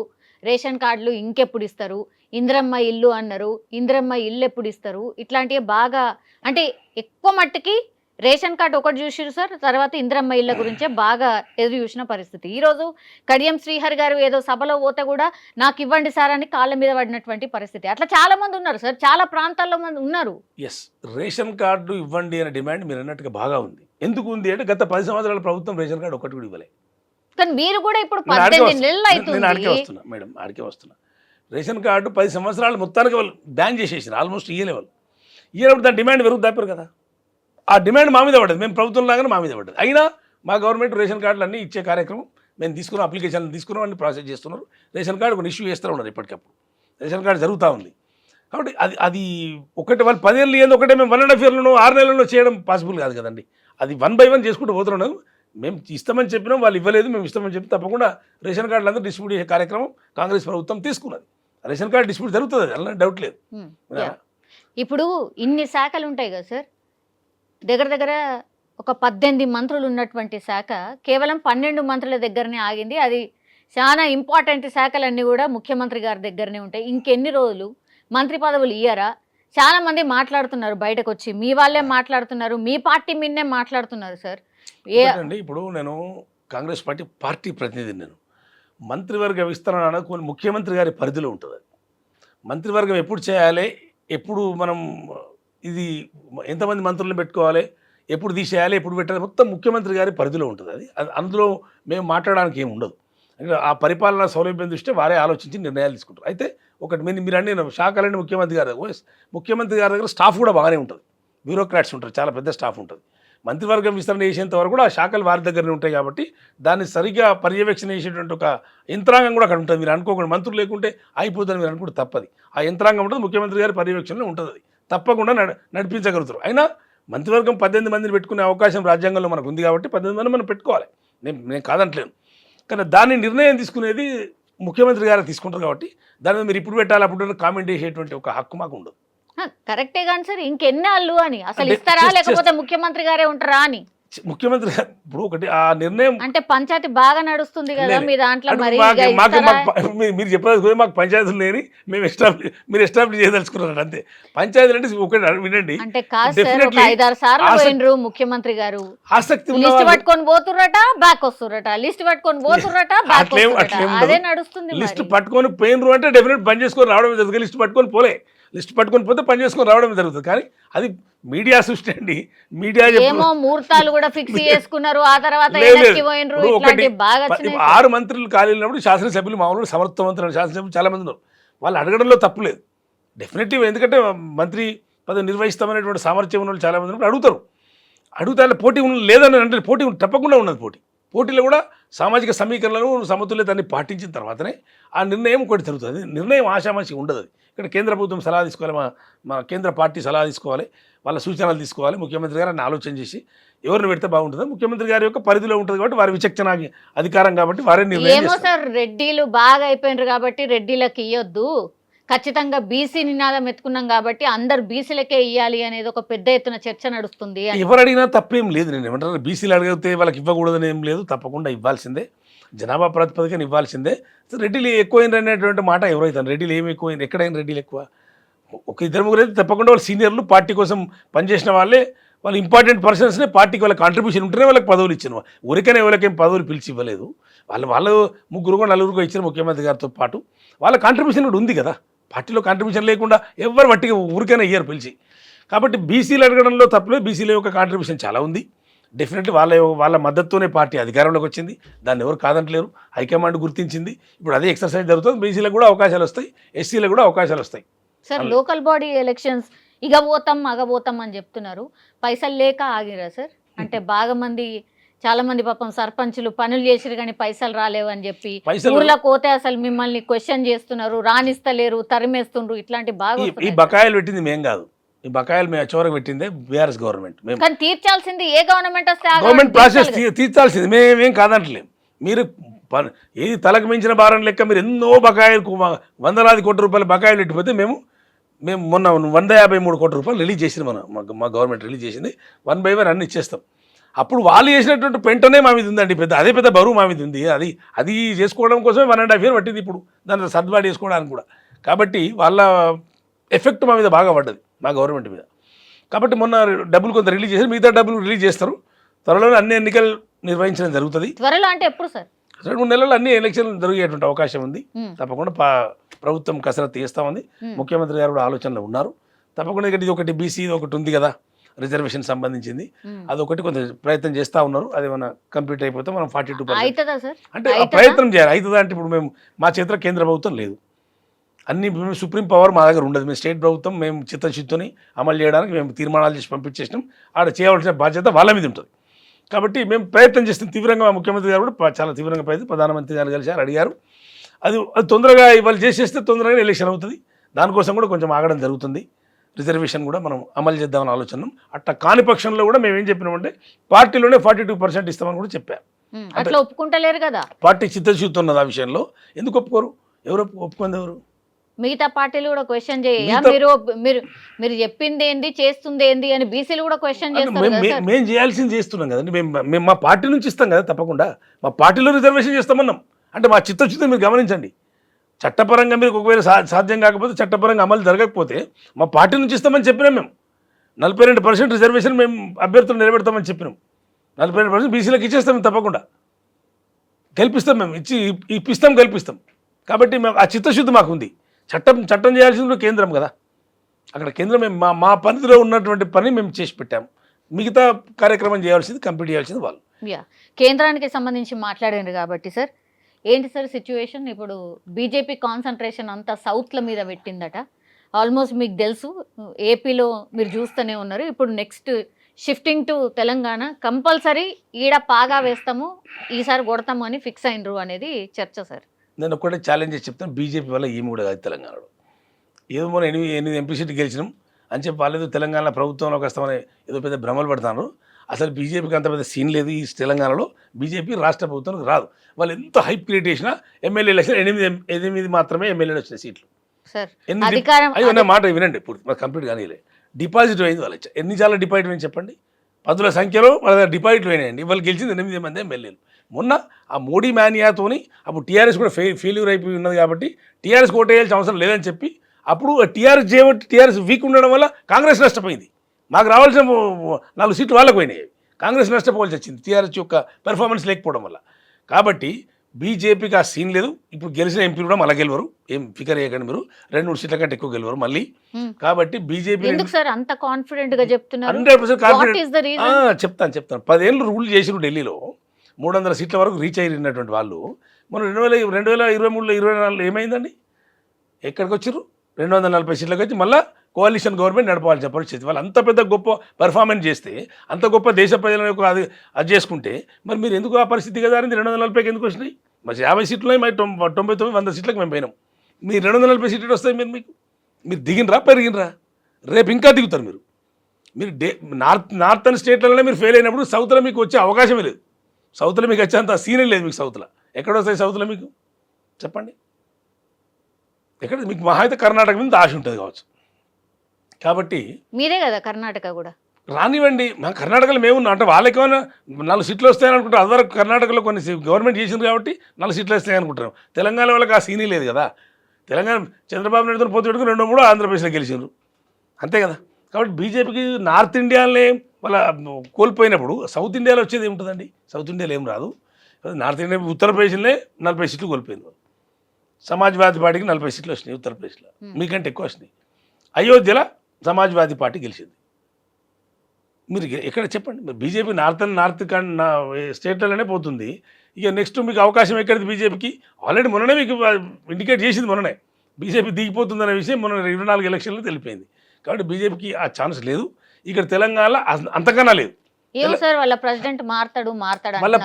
రేషన్ కార్డులు ఇంకెప్పుడు ఇస్తారు, ఇందిరమ్మ ఇల్లు అన్నారు, ఇందిరమ్మ ఇల్లు ఎప్పుడు ఇస్తారు, ఇట్లాంటివి బాగా అంటే ఎక్కువ మట్టుకి రేషన్ కార్డు ఒకటి చూసిరు సార్, తర్వాత ఇందిరమ్మ ఇళ్ళ గురించే బాగా ఎదురు చూసిన పరిస్థితి. ఈరోజు కడియం శ్రీహరి గారు ఏదో సభలో పోతే కూడా నాకు ఇవ్వండి సార్ అని కాళ్ళ మీద పడినటువంటి పరిస్థితి. అట్లా చాలా మంది ఉన్నారు సార్, చాలా ప్రాంతాల్లో మంది ఉన్నారు. ఎస్, రేషన్ కార్డు ఇవ్వండి అనే డిమాండ్ మీరు అన్నట్టుగా బాగా ఉంది. ఎందుకు ఉంది అంటే గత 10 సంవత్సరాల ప్రభుత్వం రేషన్ కార్డు ఒకటి కూడా ఇవ్వలే. కానీ మీరు కూడా ఇప్పుడు 18 నెలలు అవుతుంది. ఆడికే వస్తున్నా. రేషన్ కార్డు 10 సంవత్సరాలు మొత్తానికి వాళ్ళు బ్యాన్ చేసేసారు, ఆల్మోస్ట్ ఇయ్యలేవాళ్ళు దాని డిమాండ్ పెరుగు దాపారు కదా. ఆ డిమాండ్ మా మీద పడ్డది, మేము ప్రభుత్వం లాగానే మా మీద పడ్డది. అయినా మా గవర్నమెంట్ రేషన్ కార్డులు అన్నీ ఇచ్చే కార్యక్రమం మేము తీసుకున్నాం, అప్లికేషన్లు తీసుకున్నాం, అన్ని ప్రాసెస్ చేస్తున్నారు. రేషన్ కార్డు కొన్ని ఇష్యూ చేస్తూ ఉన్నారు, ఎప్పటికప్పుడు రేషన్ కార్డు జరుగుతూ ఉంది. కాబట్టి అది ఒకటి వాళ్ళు 10 ఏళ్ళు ఏంది, ఒకటే మేము 1.5 yearలోనో 6 నెలల్లో చేయడం పాసిబుల్ కాదు కదండి. అది 1 by 1 చేసుకుంటూ పోతున్నాం. మేము ఇస్తామని చెప్పినాం, వాళ్ళు ఇవ్వలేదు, మేము ఇస్తామని చెప్పి తప్పకుండా రేషన్ కార్డులు అందరూ డిస్ట్రిబ్యూట్ చేసే కార్యక్రమం కాంగ్రెస్ ప్రభుత్వం తీసుకున్నది. రేషన్ కార్డు డిస్ట్రిబ్యూట్ జరుగుతుంది, అలా డౌట్ లేదు. ఇప్పుడు ఇన్ని శాఖలు ఉంటాయి కదా సార్, దగ్గర ఒక 18 మంత్రులు ఉన్నటువంటి శాఖ కేవలం 12 మంత్రుల దగ్గరనే ఆగింది. అది చాలా ఇంపార్టెంట్ శాఖలన్నీ కూడా ముఖ్యమంత్రి గారి దగ్గరనే ఉంటాయి. ఇంకెన్ని రోజులు మంత్రి పదవులు ఇయ్యరా? చాలా మంది మాట్లాడుతున్నారు, బయటకు వచ్చి మీ వాళ్ళే మాట్లాడుతున్నారు, మీ పార్టీ మీదనే మాట్లాడుతున్నారు సార్. ఇప్పుడు నేను కాంగ్రెస్ పార్టీ ప్రతినిధిని. నేను మంత్రివర్గ విస్తరణ అనేది ముఖ్యమంత్రి గారి పరిధిలో ఉంటుంది. మంత్రివర్గం ఎప్పుడు చేయాలి, ఎప్పుడు మనం ఇది ఎంతమంది మంత్రులను పెట్టుకోవాలి, ఎప్పుడు తీసేయాలి, ఎప్పుడు పెట్టాలి, మొత్తం ముఖ్యమంత్రి గారి పరిధిలో ఉంటుంది. అది అందులో మేము మాట్లాడడానికి ఏమి ఉండదు. ఆ పరిపాలన సౌలభ్యం దృష్ట్యా వారే ఆలోచించి నిర్ణయాలు తీసుకుంటారు. అయితే ఒకటి మీరు అన్ని శాఖలన్నీ ముఖ్యమంత్రి గారి దగ్గర స్టాఫ్ కూడా బాగానే ఉంటుంది, బ్యూరోక్రాట్స్ ఉంటారు, చాలా పెద్ద స్టాఫ్ ఉంటుంది. మంత్రివర్గం విస్తరణ చేసేంత వరకు కూడా ఆ శాఖలు వారి దగ్గరనే ఉంటాయి. కాబట్టి దాన్ని సరిగ్గా పర్యవేక్షణ చేసేటువంటి ఒక యంత్రాంగం కూడా అక్కడ ఉంటుంది. మీరు అనుకోకుండా మంత్రులు లేకుంటే అయిపోతుందని మీరు అనుకుంటే తప్పది. ఆ యంత్రాంగం ఉంటుంది, ముఖ్యమంత్రి గారి పర్యవేక్షణలో ఉంటుంది. అది తప్పకుండా నడిపించగలుగుతారు. అయినా మంత్రివర్గం 18 మందిని పెట్టుకునే అవకాశం రాజ్యాంగంలో మనకు ఉంది కాబట్టి 18 మంది మనం పెట్టుకోవాలి, నేను కాదంటలేను. కానీ దాన్ని నిర్ణయం తీసుకునేది ముఖ్యమంత్రి గారు తీసుకుంటారు. కాబట్టి దాని మీద మీరు ఇప్పుడు పెట్టాలి, అప్పుడు కామెంట్ చేసేటువంటి ఒక హక్కు మాకు ఉండదు. కరెక్టే కానీ సార్, ఇంకెన్నాళ్ళు అని అసలు ఇస్తారా లేకపోతే ముఖ్యమంత్రి గారే ఉంటారా అని. ముఖ్యమంత్రి గారు ఇప్పుడు ఒకటి ఆ నిర్ణయం అంటే పంచాయతీ బాగా నడుస్తుంది కదా మీ దాంట్లో, మరి మీరు చెప్పాలి మాకు పంచాయతీలు లేని మీరు ఎస్టాబ్లిష్ చేయదలుచుకున్నారు అంతే. పంచాయతీలు అంటే ఒకటి వినండి, అంటే కాదు సార్, 5-6 సార్లు పోయినరు ముఖ్యమంత్రి గారు, ఆసక్తి లిస్ట్ పట్టుకొని పోతుర్రట, బ్యాక్ వస్తుర్రట, లిస్ట్ పట్టుకొని పోతుర్రట, అదే నడుస్తుంది. లిస్ట్ పట్టుకొని పోయినరు అంటే డెఫినెట్ బంద్ చేసుకొని రావడం జరుగుతుంది. లిస్ట్ పట్టుకొని పోలే, లిస్ట్ పట్టుకొని పోతే పని చేసుకొని రావడం జరుగుతుంది. కానీ అది మీడియా సృష్టి అండి. మీడియా ఏమో ముహూర్తాలు కూడా ఫిక్స్ చేసుకున్నారు, ఆ తర్వాత లేదు. వెనక్కి పోయినరు, ఇప్పుడు ఇట్లాంటి ఒకటి బాగా వచ్చినాయి. 6 మంత్రులు ఖాళీ ఉన్నప్పుడు శాసనసభ్యులు మామూలుగా సమర్థవంతులు శాసనసభ్యులు చాలా మంది ఉన్నారు. వాళ్ళు అడగడంలో తప్పులేదు డెఫినెట్లీ. ఎందుకంటే మంత్రి పదవి నిర్వహిస్తామనేటువంటి సామర్థ్యం ఉన్న వాళ్ళు చాలా మంది ఉన్నప్పుడు అడుగుతారు. పోటీ లేదని అంటే పోటీ తప్పకుండా ఉన్నది. పోటీలో కూడా సామాజిక సమీకరణలను సమతుల్యతని పాటించిన తర్వాతనే ఆ నిర్ణయం ఒకటి జరుగుతుంది. నిర్ణయం ఆషామాషి ఉండదు. అది ఇక్కడ కేంద్ర ప్రభుత్వం సలహా తీసుకోవాలి, మా కేంద్ర పార్టీ సలహా తీసుకోవాలి, వాళ్ళ సూచనలు తీసుకోవాలి. ముఖ్యమంత్రి గారు అన్ని ఆలోచన చేసి ఎవరిని పెడితే బాగుంటుందో ముఖ్యమంత్రి గారి యొక్క పరిధిలో ఉంటుంది కాబట్టి వారి విచక్షణ అధికారం కాబట్టి వారే నిర్ణయం ఏమో సార్, రెడ్డిలు బాగా అయిపోయినారు కాబట్టి రెడ్డిలకు ఇవ్వద్దు, ఖచ్చితంగా బీసీ నినాదం ఎత్తుకున్నాం కాబట్టి అందరు బీసీలకే ఇవ్వాలి అనేది ఒక పెద్ద ఎత్తున చర్చ నడుస్తుంది. ఎవరు అడిగినా తప్పేం లేదు. నేను ఏమంటారు, బీసీలు అడిగితే వాళ్ళకి ఇవ్వకూడదని ఏం లేదు, తప్పకుండా ఇవ్వాల్సిందే, జనాభా ప్రాతిపదికన ఇవ్వాల్సిందే. రెడ్డిలు ఎక్కువైన అనేటువంటి మాట ఎవరైతే రెడ్డిలు ఏమి ఎక్కువైంది, ఎక్కడైనా రెడ్డిలు ఎక్కువ ఒక 2-3 అయితే తప్పకుండా వాళ్ళు సీనియర్లు పార్టీ కోసం పనిచేసిన వాళ్ళే, వాళ్ళు ఇంపార్టెంట్ పర్సన్స్నే పార్టీకి వాళ్ళ కాంట్రిబ్యూషన్ ఉంటేనే వాళ్ళకి పదవులు ఇచ్చిన, ఊరికనే వాళ్ళకేం పదవులు పిలిచి ఇవ్వలేదు. వాళ్ళు 3-4 ఇచ్చిన ముఖ్యమంత్రి గారితో పాటు వాళ్ళ కాంట్రిబ్యూషన్ కూడా ఉంది కదా. పార్టీలో కాంట్రిబ్యూషన్ లేకుండా ఎవరు వట్టిగా ఊరికైనా ఇయ్యరు పిలిచి. కాబట్టి బీసీలు అడగడంలో తప్పలేదు, బీసీల యొక్క కాంట్రిబ్యూషన్ చాలా ఉంది. డెఫినెట్లీ వాళ్ళ మద్దతుతోనే పార్టీ అధికారంలోకి వచ్చింది, దాన్ని ఎవరు కాదంటలేరు, హైకమాండ్ గుర్తించింది. ఇప్పుడు అదే ఎక్సర్సైజ్ జరుగుతుంది. బీసీలకు కూడా అవకాశాలు వస్తాయి, ఎస్సీలకు కూడా అవకాశాలు వస్తాయి. సార్ లోకల్ బాడీ ఎలక్షన్స్ అగబోతాం అని చెప్తున్నారు, పైసలు లేక ఆగిరా సార్? అంటే చాలా మంది పాపం సర్పంచులు పనులు చేసిరు కానీ పైసలు రాలేవు అని చెప్పి ఊర్లోకి పోతే అసలు మిమ్మల్ని క్వశ్చన్ చేస్తున్నారు, రానిస్తలేరు, తరిమేస్తుండ్రు, ఇట్లాంటి బాగా. ఈ బకాయిలు పెట్టింది మేం కాదు, ఈ బకాయిలు మేము చివరికి పెట్టిందే బీఆర్ఎస్ గవర్నమెంట్. కానీ తీర్చాల్సింది ఏ గవర్నమెంట్ వస్తే గవర్నమెంట్ ప్రాసెస్ తీర్చాల్సింది, మేమేం కాదంటలేం. మీరు ఏది తలకు మించిన భారం లెక్క మీరు ఎన్నో బకాయిలు 100 కోట్ల రూపాయల బకాయిలు పెట్టిపోతే మేము మొన్న 153 కోట్ల రూపాయలు రిలీజ్ చేసింది, మా గవర్నమెంట్ రిలీజ్ చేసింది. 1 by 1 అన్ని ఇచ్చేస్తాం. అప్పుడు వాళ్ళు చేసినటువంటి పెంటనే మా మీద ఉందండి, పెద్ద బరువు మా మీద ఉంది. అది చేసుకోవడం కోసమే 1.5 years పట్టింది ఇప్పుడు దాన్ని సర్దుబాటు చేసుకోవడానికి కూడా. కాబట్టి వాళ్ళ ఎఫెక్ట్ మా మీద బాగా పడ్డది, మా గవర్నమెంట్ మీద. కాబట్టి మొన్న డబ్బులు కొంత రిలీజ్ చేసి మిగతా డబ్బులు రిలీజ్ చేస్తారు. త్వరలోనే అన్ని ఎన్నికలు నిర్వహించడం జరుగుతుంది. త్వరలో అంటే ఎప్పుడు సార్? 2-3 నెలల్లో అన్ని ఎలక్షన్లు జరిగేటువంటి అవకాశం ఉంది. తప్పకుండా ప్రభుత్వం కసరత్తు చేస్తూ ఉంది. ముఖ్యమంత్రి గారు కూడా ఆలోచనలో ఉన్నారు. తప్పకుండా ఇది ఒకటి బీసీ ఒకటి ఉంది కదా రిజర్వేషన్ సంబంధించింది, అదొకటి కొంచెం ప్రయత్నం చేస్తూ ఉన్నారు. అది మన కంప్లీట్ అయిపోతే మనం 42% అంటే ప్రయత్నం చేయాలి. అవుతుందా అంటే ఇప్పుడు మా చేతిలో కేంద్ర ప్రభుత్వం లేదు, అన్ని సుప్రీం పవర్ మా దగ్గర ఉండదు. మేము స్టేట్ ప్రభుత్వం, మేము చిత్తశుద్ధిని అమలు చేయడానికి మేము తీర్మానాలు చేసి పంపించేసినాం. ఆడ చేయవలసిన బాధ్యత వాళ్ళ మీద ఉంటుంది. కాబట్టి మేము ప్రయత్నం చేస్తాం తీవ్రంగా. మా ముఖ్యమంత్రి గారు కూడా చాలా తీవ్రంగా ప్రధానమంత్రి గారు కలిశారు, అడిగారు. అది తొందరగా ఇవాళ చేసేస్తే తొందరగా ఎలక్షన్ అవుతుంది. దానికోసం కూడా కొంచెం ఆగడం జరుగుతుంది. రిజర్వేషన్ కూడా మనం అమలు చేద్దామని ఆలోచన. అట్లా కాని పక్షంలో కూడా మేము ఏం చెప్పినామంటే పార్టీలోనే 42% ఇస్తామని కూడా చెప్పారు. అట్లా ఒప్పుకుంటలేరు కదా, పార్టీ చిత్తశుద్ధి ఉన్నది ఆ విషయంలో. ఎందుకు ఒప్పుకోరు? ఎవరు ఒప్పుకుంది? ఎవరు? మిగతా పార్టీలు కూడా క్వశ్చన్ చేయ, మీరు చెప్పింది ఏంది, చేస్తుంది ఏంది అని బీసీలు కూడా క్వశ్చన్ చేస్తారు. మేము చేయాల్సింది చేస్తున్నాం కదండి. మేము మా పార్టీ నుంచి ఇస్తాం కదా, తప్పకుండా మా పార్టీలో రిజర్వేషన్ చేస్తామన్నాం. అంటే మా చిత్తశుద్ధి మీరు గమనించండి. చట్టపరంగా మీరు ఒకవేళ సాధ్యం కాకపోతే, చట్టపరంగా అమలు జరగకపోతే మా పార్టీ నుంచి ఇస్తామని చెప్పినాం. మేము 42% రిజర్వేషన్ మేము అభ్యర్థులు నిలబెడతామని చెప్పినాం. 42% బీసీలకు ఇచ్చేస్తాం, తప్పకుండా గెలిపిస్తాం. మేము ఇప్పిస్తాం, గెలిపిస్తాం. కాబట్టి మేము ఆ చిత్తశుద్ధి మాకు ఉంది. చట్టం చేయాల్సింది కేంద్రం కదా. అక్కడ కేంద్రం మేము మా పరిధిలో ఉన్నటువంటి పని మేము చేసి పెట్టాము. మిగతా కార్యక్రమం చేయాల్సింది, కంప్లీట్ చేయాల్సింది వాళ్ళు. కేంద్రానికి సంబంధించి మాట్లాడారు కాబట్టి సార్, ఏంటి సార్ సిచ్యువేషన్? ఇప్పుడు బీజేపీ కాన్సన్ట్రేషన్ అంతా సౌత్ల మీద పెట్టిందట. ఆల్మోస్ట్ మీకు తెలుసు, ఏపీలో మీరు చూస్తూనే ఉన్నారు. ఇప్పుడు next shifting to Telangana, compulsory ఈడ పాగా వేస్తాము, ఈసారి కొడతాము అని ఫిక్స్ అయినరు అనేది చర్చ సార్. నేను ఒకటే ఛాలెంజ్ చేసి చెప్తాను, బీజేపీ వల్ల ఏమి కూడా కాదు తెలంగాణలో. ఏదో మనం 8 ఎంపీ సీట్లు గెలిచినాం అని చెప్పి వాళ్ళేదో తెలంగాణ ప్రభుత్వంలోకి వస్తామని ఏదో పెద్ద భ్రమలు పడతారు. అసలు బీజేపీకి అంత పెద్ద సీన్ లేదు ఈ తెలంగాణలో. బీజేపీ రాష్ట్ర ప్రభుత్వానికి రాదు. వాళ్ళు ఎంత హైప్ క్రియేట్ చేసినా ఎమ్మెల్యే ఎలక్షన్ 8 మాత్రమే ఎమ్మెల్యేలు వచ్చిన సీట్లు. అయ్యో మాట వినండి, ఇప్పుడు కంప్లీట్ కానీ డిపాజిట్ అయింది వాళ్ళ. ఎన్ని చాలా డిపాజిట్ అయింది చెప్పండి? 10ల సంఖ్యలో వాళ్ళ డిపాజిట్లు అయినాయండి. వాళ్ళు గెలిచింది 8 మంది ఎమ్మెల్యేలు. మొన్న ఆ మోడీ మానియాతోని అప్పుడు టీఆర్ఎస్ కూడా ఫెయిల్యూర్ అయిపోయి ఉన్నది కాబట్టి టీఆర్ఎస్ ఓటేయాల్సిన అవసరం లేదని చెప్పి అప్పుడు టీఆర్ఎస్ వీక్ ఉండడం వల్ల కాంగ్రెస్ నష్టపోయింది. మాకు రావాల్సిన 4 సీట్లు వాళ్ళకు పోయినాయి. కాంగ్రెస్ నష్టపోవాల్సి వచ్చింది టీఆర్ఎస్ యొక్క పెర్ఫార్మెన్స్ లేకపోవడం వల్ల. కాబట్టి బీజేపీకి ఆ సీన్ లేదు. ఇప్పుడు గెలిచిన ఎంపీలు కూడా మళ్ళీ గెలవరు, ఏం ఫికర్ చేయకండి మీరు, 2-3 సీట్ల కంటే ఎక్కువ గెలవరు మళ్ళీ. కాబట్టి బీజేపీ ఎందుకు సార్ అంత కాన్ఫిడెంట్ గా చెప్తున్నారు? 100% What is the reason? చెప్తాను 10 ఏళ్ళు రూల్ చేసిన ఢిల్లీలో 300 సీట్ల వరకు రీచ్ అయినటువంటి వాళ్ళు మనం 2023లో 24 ఏమైందండి? ఎక్కడికి వచ్చారు? 240 సీట్లకు వచ్చి మళ్ళీ కోalition గవర్నమెంట్ నడపాల్సిన పరిస్థితి. వాళ్ళు అంత పెద్ద గొప్ప పెర్ఫార్మెన్స్ చేస్తే, అంత గొప్ప దేశ ప్రజలకు అది చేసుకుంటే మరి మీరు ఎందుకు ఆ పరిస్థితి కదా? 240కి ఎందుకు వచ్చినాయి? మరి 50 సీట్లు మరి 99, 100 సీట్లకు మేము పోయినాం. మీరు 240 సీట్లు వస్తాయి. మీరు దిగినరా పెరిగినరా? రేపు ఇంకా దిగుతారు మీరు. నార్థన్ స్టేట్లలో మీరు ఫెయిల్ అయినప్పుడు సౌత్లో మీకు వచ్చే అవకాశమే లేదు. సౌత్లో మీకు వచ్చేంత సీనే లేదు మీకు. సౌత్లో ఎక్కడ వస్తాయి? సౌత్లో మీకు చెప్పండి ఎక్కడ? మీకు మహా అయితే కర్ణాటక మీద ఆశ ఉంటుంది కావచ్చు. కాబట్టి మీరే కదా కర్ణాటక కూడా రానివ్వండి. మా కర్ణాటకలో మేమున్నాం అంటే వాళ్ళకి ఏమైనా 4 సీట్లు వస్తాయని అనుకుంటారు. అదివరకు కర్ణాటకలో కొన్ని గవర్నమెంట్ చేసింది కాబట్టి 4 సీట్లు వస్తాయని అనుకుంటారు. తెలంగాణ వాళ్ళకి ఆ సీనీ లేదు కదా. తెలంగాణ చంద్రబాబు నాయుడుతో పోటీ పెట్టుకుని 2-3 ఆంధ్రప్రదేశ్లో గెలిచారు అంతే కదా. కాబట్టి బీజేపీకి నార్త్ ఇండియాలోనే వాళ్ళ కోల్పోయినప్పుడు సౌత్ ఇండియాలో వచ్చేది ఏముంటుందండి? సౌత్ ఇండియాలో ఏం రాదు. నార్త్ ఇండియా ఉత్తరప్రదేశ్లోనే 40 సీట్లు కోల్పోయింది. సమాజ్వాదీ పార్టీకి 40 సీట్లు వచ్చినాయి ఉత్తరప్రదేశ్లో, మీకంటే ఎక్కువ వచ్చినాయి. అయోధ్యలో సమాజ్వాదీ పార్టీ గెలిచింది. మీరు ఎక్కడ చెప్పండి? మీరు బీజేపీ నార్త్ స్టేట్లలోనే పోతుంది. ఇక నెక్స్ట్ మీకు అవకాశం ఎక్కడిది బీజేపీకి? ఆల్రెడీ మొన్ననే మీకు ఇండికేట్ చేసింది. మొన్ననే బీజేపీ దిగిపోతుందనే విషయం మొన్న 24 ఎలక్షన్లో తెలిపోయింది. కాబట్టి బీజేపీకి ఆ ఛాన్స్ లేదు. ఇక్కడ తెలంగాణలో అంతకన్నా లేదు. ఏమో సార్ వాళ్ళ ప్రెసిడెంట్ మారతాడు మళ్ళీ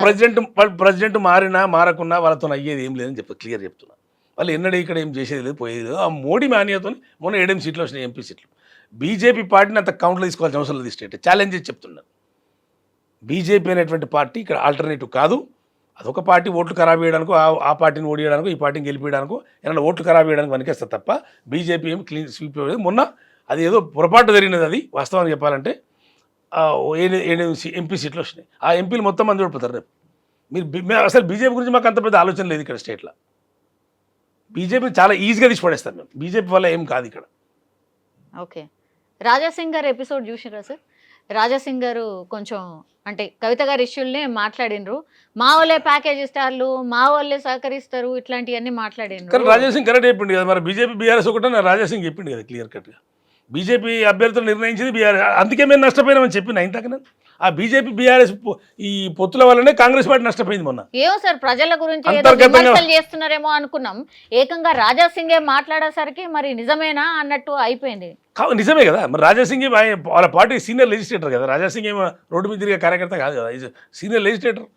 ప్రెసిడెంట్ మారినా మారకున్నా వాళ్ళతో అయ్యేది ఏం లేదని క్లియర్ చెప్తున్నా. వాళ్ళు ఎన్నడూ ఇక్కడ ఏం చేసేది లేదు, పోయేది లేదు. ఆ మోడీ మాన్యతో మొన్న 7 సీట్లు వచ్చినాయి ఎంపీ సీట్లు. బీజేపీ పార్టీని అంత కౌంట్లో తీసుకోవాల్సిన అవసరం లేదు. స్టేట్ ఛాలెంజ్ చెప్తున్నాను. బీజేపీ అనేటువంటి పార్టీ ఇక్కడ ఆల్టర్నేటివ్ కాదు. అదొక పార్టీ ఓట్లు ఖరాబ్ చేయడానికి, ఆ పార్టీని ఓడియడానికి, ఈ పార్టీని గెలిపించడానికి, ఏమైనా ఓట్లు ఖరాబ్ చేయడానికి వనికేస్తారు తప్ప బీజేపీ ఏమి క్లీన్ స్వీప్ అయ్యేది. మొన్న అది ఏదో పొరపాటు జరిగినది. అది వాస్తవానికి చెప్పాలంటే 7 ఎంపీ సీట్లు వచ్చినాయి. ఆ ఎంపీలు మొత్తం మంది ఓడిపోతారు రేపు. మీరు అసలు బీజేపీ గురించి మాకు అంత పెద్ద ఆలోచన లేదు ఇక్కడ స్టేట్లో. బీజేపీ చాలా ఈజీగా తీసి పడేస్తారు మేము. బీజేపీ వల్ల ఏం కాదు ఇక్కడ. ఓకే, రాజాసింగ్ గారు ఎపిసోడ్ చూసిరా సార్? రాజాసింగ్ గారు కొంచెం అంటే కవిత గారి ఇష్యూల్నే మాట్లాడినరు. మా వాళ్ళే ప్యాకేజ్ ఇస్తారు, మా వాళ్ళే సహకరిస్తారు, ఇట్లాంటివన్నీ మాట్లాడినరు. కానీ రాజాసింగ్ కరెక్ట్ చెప్పింది కదా. మరి బీజేపీ బీఆర్ఎస్ ఒకటే రాజాసింగ్ చెప్పింది కదా క్లియర్ కట్గా. బీజేపీ అభ్యర్థులు నిర్ణయించింది బీఆర్ఎస్. అందుకే మేము నష్టపోయినామని చెప్పిన ఇంతకన్నా. ఆ బీజేపీ బీఆర్ఎస్ ఈ పొత్తుల వల్లనే కాంగ్రెస్ పార్టీ నష్టపోయింది మొన్న. ఏమో సార్ ప్రజల గురించి ఏదో విమర్శలు చేస్తున్నారేమో అనుకున్నాం. ఏకంగా రాజాసింగే మాట్లాడేసరికి మరి నిజమేనా అన్నట్టు అయిపోయింది. నిజమే కదా. మరి రాజాసింగ్ వాళ్ళ పార్టీ సీనియర్ లెజిస్లేటర్ కదా. రాజాసింగ్ ఏమో రోడ్డు మీద తిరిగే కార్యకర్త కాదు కదా, సీనియర్ లెజిస్లేటర్.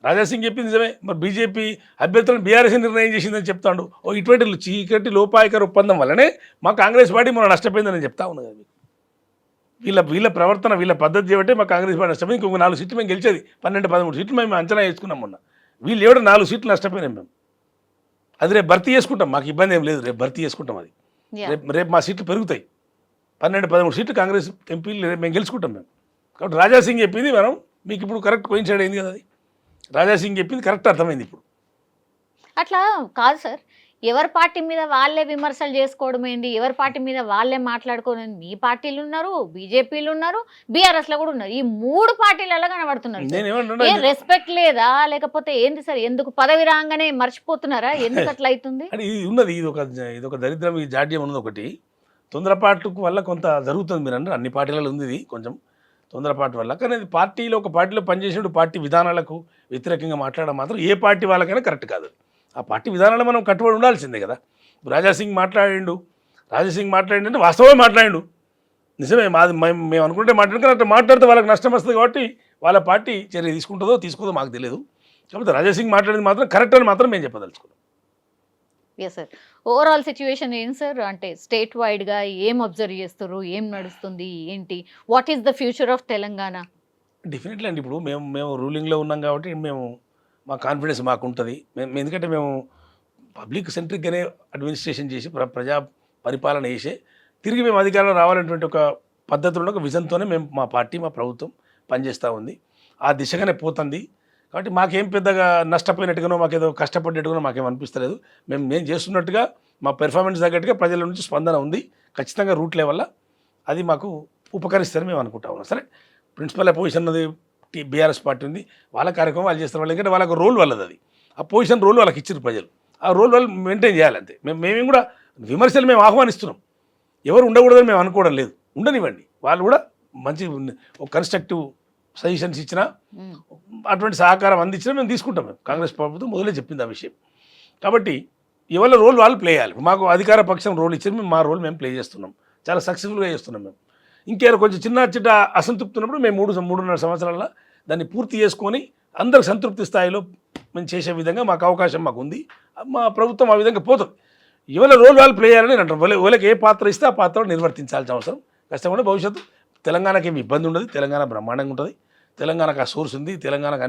రాజాసింగ్ చెప్పింది నిజమే. మరి బీజేపీ అభ్యర్థులను బీఆర్ఎస్ నిర్ణయం చేసిందని చెప్తాడు. ఇటువంటి చీకటి లోపాయకర ఒప్పందం వల్లనే మా కాంగ్రెస్ పార్టీ మనం నష్టపోయిందని చెప్తా ఉన్నది. వీళ్ళ ప్రవర్తన, వీళ్ళ పద్ధతి చేయబట్టే మా కాంగ్రెస్ పార్టీ నష్టపోయింది. ఇంకొక 4 సీట్లు మేము గెలిచేది, 12-13 సీట్లు మేము అంచనా వేసుకున్నాం మొన్న. వీళ్ళు ఎవడో 4 సీట్లు నష్టపోయినాం మేము. అది రేపు భర్తీ చేసుకుంటాం, మాకు ఇబ్బంది ఏం లేదు. రేపు భర్తీ చేసుకుంటాం. అది రేపు మా సీట్లు పెరుగుతాయి. 12-13 సీట్లు కాంగ్రెస్ ఎంపీలు మేము గెలుచుకుంటాం మేము. కాబట్టి రాజాసింగ్ చెప్పింది మనం మీకు ఇప్పుడు కరెక్ట్ కోయిన్సైడ్ అయింది కదా. అది రాజాసింగ్ చెప్పింది కరెక్ట్ అర్థమైంది ఇప్పుడు. అట్లా కాదు సార్, ఎవరి పార్టీ మీద వాళ్ళే విమర్శలు చేసుకోవడం ఏంటి, ఎవరి పార్టీ మీద వాళ్ళే మాట్లాడుకోవడం. మీ పార్టీలు ఉన్నారు, బీజేపీలు ఉన్నారు, బీఆర్ఎస్లో కూడా ఉన్నారు. ఈ 3 పార్టీలు ఎలా కనబడుతున్నారు? ఏం రెస్పెక్ట్ లేదా లేకపోతే ఏంది సార్? ఎందుకు పదవి రాగానే మర్చిపోతున్నారా? ఎందుకు అట్లా అవుతుంది? ఇది ఉన్నది, ఇది ఒక దరిద్రం, ఈ జాడ్యం ఉన్నది. ఒకటి తొందరపాటు వల్ల కొంత జరుగుతుంది. మీరు అంటే అన్ని పార్టీలలో ఉంది ఇది కొంచెం తొందరపాటు వల్ల. కానీ అది ఒక పార్టీలో పనిచేసినప్పుడు పార్టీ విధానాలకు వ్యతిరేకంగా మాట్లాడడం మాత్రం ఏ పార్టీ వాళ్ళకైనా కరెక్ట్ కాదు. ఆ పార్టీ విధానాలు మనం కట్టుబడి ఉండాల్సిందే కదా. రాజాసింగ్ మాట్లాడిండు, వాస్తవమే మాట్లాడిండు, నిజమే. మేము అనుకుంటే మాట్లాడుకుని అట్లా మాట్లాడితే వాళ్ళకి నష్టం వస్తుంది. కాబట్టి వాళ్ళ పార్టీ చర్య తీసుకోదో మాకు తెలియదు. కాకపోతే రాజాసింగ్ మాట్లాడింది మాత్రం కరెక్ట్ అని మాత్రం మేము చెప్పదలుచుకున్నాం. ఎస్ సార్, ఓవరాల్ సిచ్యువేషన్ ఏం సార్? అంటే స్టేట్ వైడ్గా ఏం అబ్జర్వ్ చేస్తారు, ఏం నడుస్తుంది, ఏంటి, what is the future of Telangana? Definitely అండి. ఇప్పుడు మేము రూలింగ్లో ఉన్నాం కాబట్టి మా కాన్ఫిడెన్స్ మాకు ఉంటుంది. ఎందుకంటే మేము పబ్లిక్ సెంట్రిక్గానే అడ్మినిస్ట్రేషన్ చేసి ప్రజా పరిపాలన చేసే తిరిగి మేము అధికారంలో రావాలనేటువంటి ఒక పద్ధతిలో ఒక విజన్తోనే మా పార్టీ, మా ప్రభుత్వం పనిచేస్తూ ఉంది. ఆ దిశగానే పోతుంది. కాబట్టి మాకేం పెద్దగా నష్టపోయినట్టుగానో, మాకేదో కష్టపడ్డట్టుగానో మాకేం అనిపిస్తలేదు. మేము చేస్తున్నట్టుగా మా పెర్ఫార్మెన్స్ తగ్గట్టుగా ప్రజల నుంచి స్పందన ఉంది. ఖచ్చితంగా రూట్ లెవెల్ల అది మాకు ఉపకరిస్తారని మేము అనుకుంటా ఉన్నాం. సరే, ప్రిన్సిపల్ అపోజిషన్ ఉన్నది బీఆర్ఎస్ పార్టీ ఉంది, వాళ్ళ కార్యక్రమం వాళ్ళు చేస్తారు. వాళ్ళు ఎందుకంటే వాళ్ళకు రోల్ వాళ్ళది. అది ఆ పొజిషన్ రోల్ వాళ్ళకి ఇచ్చారు ప్రజలు, ఆ రోల్ వాళ్ళు మెయింటైన్ చేయాలంతే. మేము కూడా విమర్శలు మేము ఆహ్వానిస్తున్నాం, ఎవరు ఉండకూడదని మేము అనుకోవడం లేదు, ఉండనివ్వండి. వాళ్ళు కూడా మంచి ఒక కన్స్ట్రక్టివ్ సజెషన్స్ ఇచ్చినా అటువంటి సహకారం అందించినా మేము తీసుకుంటాం. మేము కాంగ్రెస్ ప్రభుత్వం మొదలే చెప్పింది ఆ విషయం. కాబట్టి ఎవరి రోల్ వాళ్ళు ప్లే చేయాలి. మాకు అధికార పక్షం రోల్ ఇచ్చారు, మేము మా రోల్ మేము ప్లే చేస్తున్నాం, చాలా సక్సెస్ఫుల్గా చేస్తున్నాం. మేము ఇంకేదో కొంచెం చిన్న అసంతృప్తి ఉన్నప్పుడు మేము 3.5 సంవత్సరాల దాన్ని పూర్తి చేసుకొని అందరికి సంతృప్తి స్థాయిలో మేము చేసే విధంగా మాకు అవకాశం మాకు ఉంది. మా ప్రభుత్వం ఆ విధంగా పోతుంది. ఎవరి రోల్ వాళ్ళు ప్లే చేయాలని అంటారు. వాళ్ళకి ఏ పాత్ర ఇస్తే ఆ పాత్ర నిర్వర్తించాల్సిన అవసరం కష్టపడి భవిష్యత్తు తెలంగాణకి ఏమి ఇబ్బంది ఉండదు. తెలంగాణ బ్రహ్మాండంగా ఉంటుంది. తెలంగాణకు ఆ సోర్స్ ఉంది, తెలంగాణకు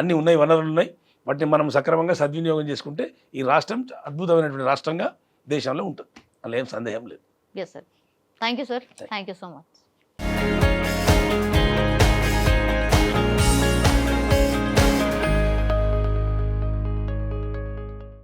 అన్ని ఉన్నాయి, వనరులు ఉన్నాయి. వాటిని మనం సక్రమంగా సద్వినియోగం చేసుకుంటే ఈ రాష్ట్రం అద్భుతమైనటువంటి రాష్ట్రంగా దేశంలో ఉంటుంది, అందులో ఏం సందేహం లేదు. Yes sir, thank you sir, thank you so much.